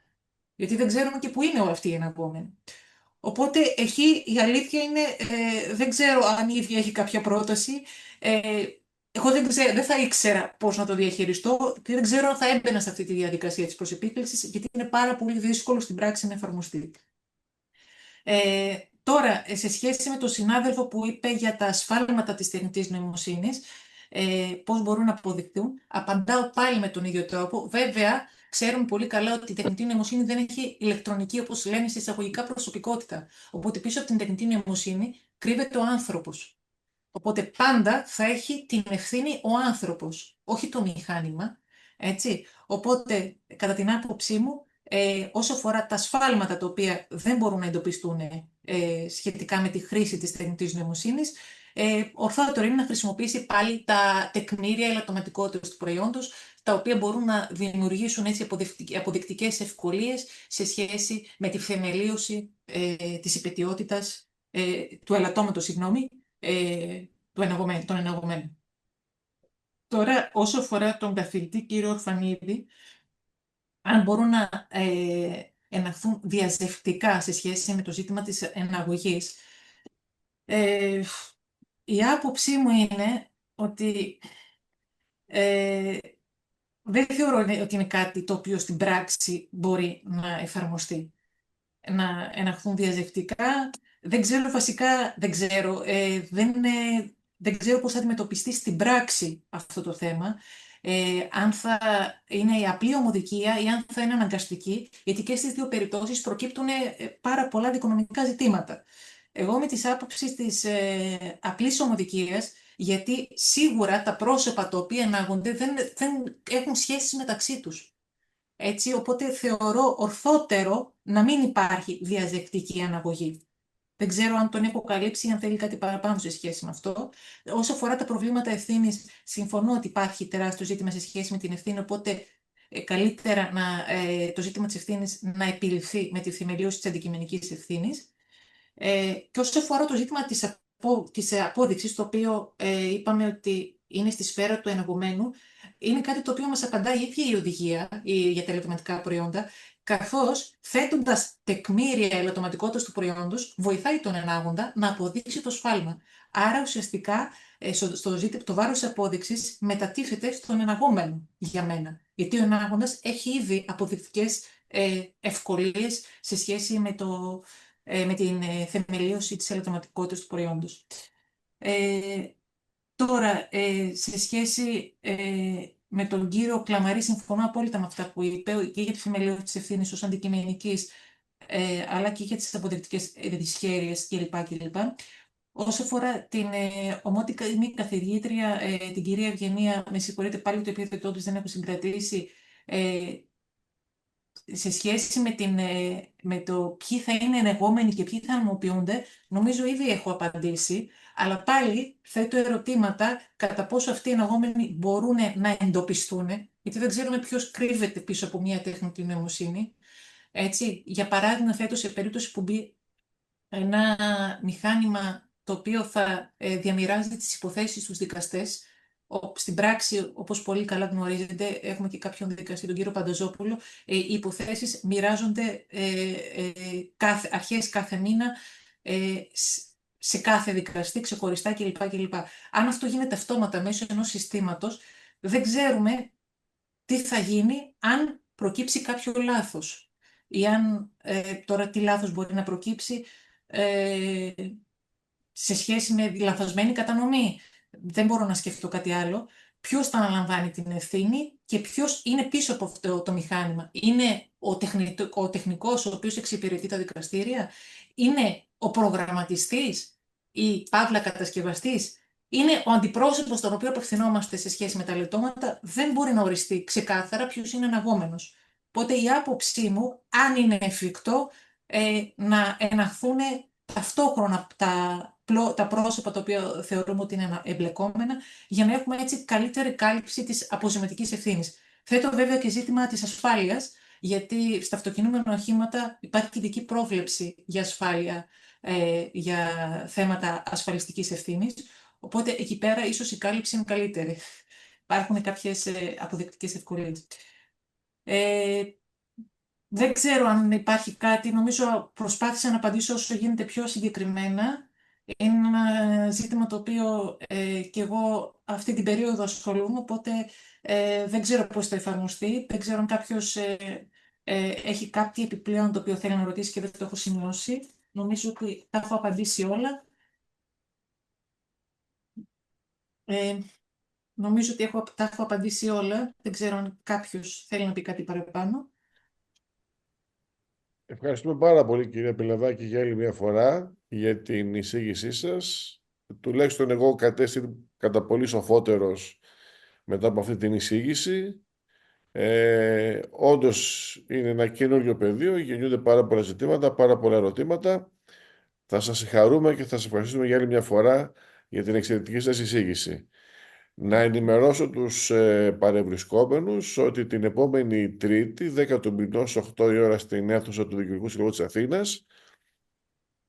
Γιατί δεν ξέρουμε και πού είναι όλοι αυτοί οι εναγόμενοι. Οπότε, εκεί η αλήθεια είναι, δεν ξέρω αν η ίδια έχει κάποια πρόταση. Εγώ δεν θα ήξερα πώς να το διαχειριστώ και δεν ξέρω αν θα έμπαινα σε αυτή τη διαδικασία της προσεπίκλησης, γιατί είναι πάρα πολύ δύσκολο στην πράξη να εφαρμοστεί. Τώρα, σε σχέση με τον συνάδελφο που είπε για τα ασφάλματα της τεχνητής νοημοσύνης, πώς μπορούν να αποδειχθούν, απαντάω πάλι με τον ίδιο τρόπο. Βέβαια, ξέρουμε πολύ καλά ότι η τεχνητή νοημοσύνη δεν έχει ηλεκτρονική, όπως λένε σε εισαγωγικά, προσωπικότητα. Οπότε πίσω από την τεχνητή νοημοσύνη κρύβεται ο άνθρωπος. Οπότε πάντα θα έχει την ευθύνη ο άνθρωπος, όχι το μηχάνημα. Έτσι. Οπότε, κατά την άποψή μου, όσο αφορά τα σφάλματα τα οποία δεν μπορούν να εντοπιστούν σχετικά με τη χρήση της τεχνητής νοημοσύνης, ορθότερο είναι να χρησιμοποιήσει πάλι τα τεκμήρια ελαττωματικότητας του προϊόντος, τα οποία μπορούν να δημιουργήσουν έτσι αποδεικτικές ευκολίες σε σχέση με τη θεμελίωση της υπαιτιότητας, του ελαττώματος, των εναγωμένων. Τώρα, όσο αφορά τον καθηγητή κύριο Ορφανίδη, αν μπορούν να εναχθούν διαζευτικά σε σχέση με το ζήτημα της εναγωγής, η άποψή μου είναι ότι δεν θεωρώ ότι είναι κάτι το οποίο στην πράξη μπορεί να εφαρμοστεί. Να εναχθούν διαζευτικά. Δεν ξέρω, βασικά δεν ξέρω. Δεν ξέρω πώς θα αντιμετωπιστεί στην πράξη αυτό το θέμα. Αν θα είναι η απλή ομοδικία ή αν θα είναι αναγκαστική, γιατί και στις δύο περιπτώσεις προκύπτουν πάρα πολλά δικονομικά ζητήματα. Εγώ με τις άποψεις της απλής ομοδικίας, γιατί σίγουρα τα πρόσωπα τα οποία ενάγονται δεν έχουν σχέσεις μεταξύ τους. Έτσι, οπότε θεωρώ ορθότερο να μην υπάρχει διαζευτική αναγωγή. Δεν ξέρω αν τον έχω καλύψει ή αν θέλει κάτι παραπάνω σε σχέση με αυτό. Όσο αφορά τα προβλήματα ευθύνης, συμφωνώ ότι υπάρχει τεράστιο ζήτημα σε σχέση με την ευθύνη, οπότε καλύτερα το ζήτημα της ευθύνης να επιληφθεί με τη θεμελίωση της αντικειμενικής ευθύνης. Και όσο αφορά το ζήτημα της απόδειξης, το οποίο είπαμε ότι είναι στη σφαίρα του εναγωμένου, είναι κάτι το οποίο μας απαντά η ίδια η οδηγία για τα ελαττωματικά προϊόντα, καθώς θέτοντας τεκμήρια ελαττωματικότητας του προϊόντος, βοηθάει τον ενάγοντα να αποδείξει το σφάλμα. Άρα ουσιαστικά το βάρος της απόδειξης μετατίθεται στον εναγόμενο για μένα. Γιατί ο ενάγοντας έχει ήδη αποδεικτικές ευκολίες σε σχέση με την θεμελίωση της ελαττωματικότητας του προϊόντος. Τώρα, σε σχέση με τον κύριο Κλαμαρή, συμφωνώ απόλυτα με αυτά που είπε και για τη θεμελίωση της ευθύνης ως αντικειμενικής, αλλά και για τις αποδεικτικές δυσχέρειες κλπ. Όσο αφορά την ομότιμη καθηγήτρια, την κυρία Ευγενία, με συγχωρείτε πάλι το επίθετό της δεν έχω συγκρατήσει, σε σχέση με το ποιοι θα είναι ενεγόμενοι και ποιοι θα νομοποιούνται, νομίζω ήδη έχω απαντήσει, αλλά πάλι θέτω ερωτήματα κατά πόσο αυτοί οι ενεγόμενοι μπορούν να εντοπιστούν, γιατί δεν ξέρουμε ποιος κρύβεται πίσω από μια τεχνητή νοημοσύνη. Έτσι, για παράδειγμα, θέτω σε περίπτωση που μπει ένα μηχάνημα το οποίο θα διαμοιράζει τις υποθέσεις στους δικαστές. Στην πράξη, όπως πολύ καλά γνωρίζετε, έχουμε και κάποιον δικαστή, τον κύριο Πανταζόπουλο, οι υποθέσεις μοιράζονται αρχές κάθε μήνα σε κάθε δικαστή, ξεχωριστά κλπ. Αν αυτό γίνεται αυτόματα μέσω ενός συστήματος, δεν ξέρουμε τι θα γίνει αν προκύψει κάποιο λάθος. Ή αν τώρα τι λάθος μπορεί να προκύψει σε σχέση με λανθασμένη κατανομή. Δεν μπορώ να σκεφτώ κάτι άλλο. Ποιος θα αναλαμβάνει την ευθύνη και ποιος είναι πίσω από αυτό το μηχάνημα. Είναι ο τεχνικός ο οποίος εξυπηρετεί τα δικαστήρια. Είναι ο προγραμματιστής ή παύλα κατασκευαστής. είναι ο αντιπρόσωπος τον οποίο απευθυνόμαστε σε σχέση με τα λεπτόματα, δεν μπορεί να οριστεί ξεκάθαρα ποιος είναι αναγόμενος. Οπότε η άποψή μου, αν είναι εφικτό, να εναχθούν ταυτόχρονα τα πρόσωπα τα οποία θεωρούμε ότι είναι εμπλεκόμενα, για να έχουμε έτσι καλύτερη κάλυψη της αποζημιωτικής ευθύνης. Θέτω βέβαια και ζήτημα της ασφάλειας, γιατί στα αυτοκινούμενα οχήματα υπάρχει ειδική πρόβλεψη για ασφάλεια, για θέματα ασφαλιστικής ευθύνης. Οπότε εκεί πέρα ίσως η κάλυψη είναι καλύτερη. Υπάρχουν κάποιες αποδεικτικές ευκολίες. Δεν ξέρω αν υπάρχει κάτι, νομίζω προσπάθησα να απαντήσω όσο γίνεται πιο συγκεκριμένα. Είναι ένα ζήτημα το οποίο και εγώ αυτή την περίοδο ασχολούμαι, οπότε δεν ξέρω πώς θα εφαρμοστεί. Δεν ξέρω αν κάποιος έχει κάτι επιπλέον το οποίο θέλει να ρωτήσει και δεν το έχω σημειώσει. Νομίζω ότι τα έχω απαντήσει όλα. Νομίζω ότι τα έχω απαντήσει όλα. Δεν ξέρω αν κάποιος θέλει να πει κάτι παραπάνω. Ευχαριστούμε πάρα πολύ, κυρία Πιλαβάκη, για άλλη μια φορά για την εισήγησή σας. Τουλάχιστον εγώ κατέστη κατά πολύ σοφότερος μετά από αυτή την εισήγηση. Όντως είναι ένα καινούριο πεδίο, γεννιούνται πάρα πολλά ζητήματα, πάρα πολλά ερωτήματα. Θα σας συγχαρούμε και θα σας ευχαριστούμε για άλλη μια φορά για την εξαιρετική σας εισήγηση. Να ενημερώσω τους παρευρισκόμενους ότι την επόμενη Τρίτη, 10 του μηνός, 8 η ώρα, στην αίθουσα του Διοικητικού Συλλόγου της Αθήνας,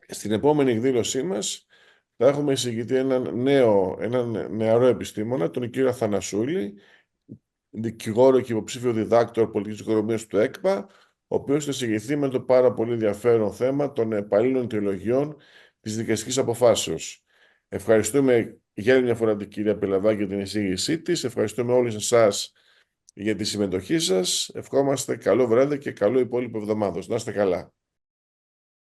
στην επόμενη εκδήλωσή μας, θα έχουμε εισηγητή έναν νεαρό επιστήμονα, τον κύριο Αθανασούλη, δικηγόρο και υποψήφιο διδάκτορ πολιτικής οικονομίας του ΕΚΠΑ, ο οποίος θα εισηγηθεί με το πάρα πολύ ενδιαφέρον θέμα των επαλλήλων αιτιολογιών της δικαστικής αποφάσεως. Ευχαριστούμε για άλλη μια φορά την κυρία Πιλαβάκη για την εισήγησή της. Ευχαριστούμε όλους εσάς για τη συμμετοχή σας. Ευχόμαστε καλό βράδυ και καλό υπόλοιπο εβδομάδος. Να είστε καλά.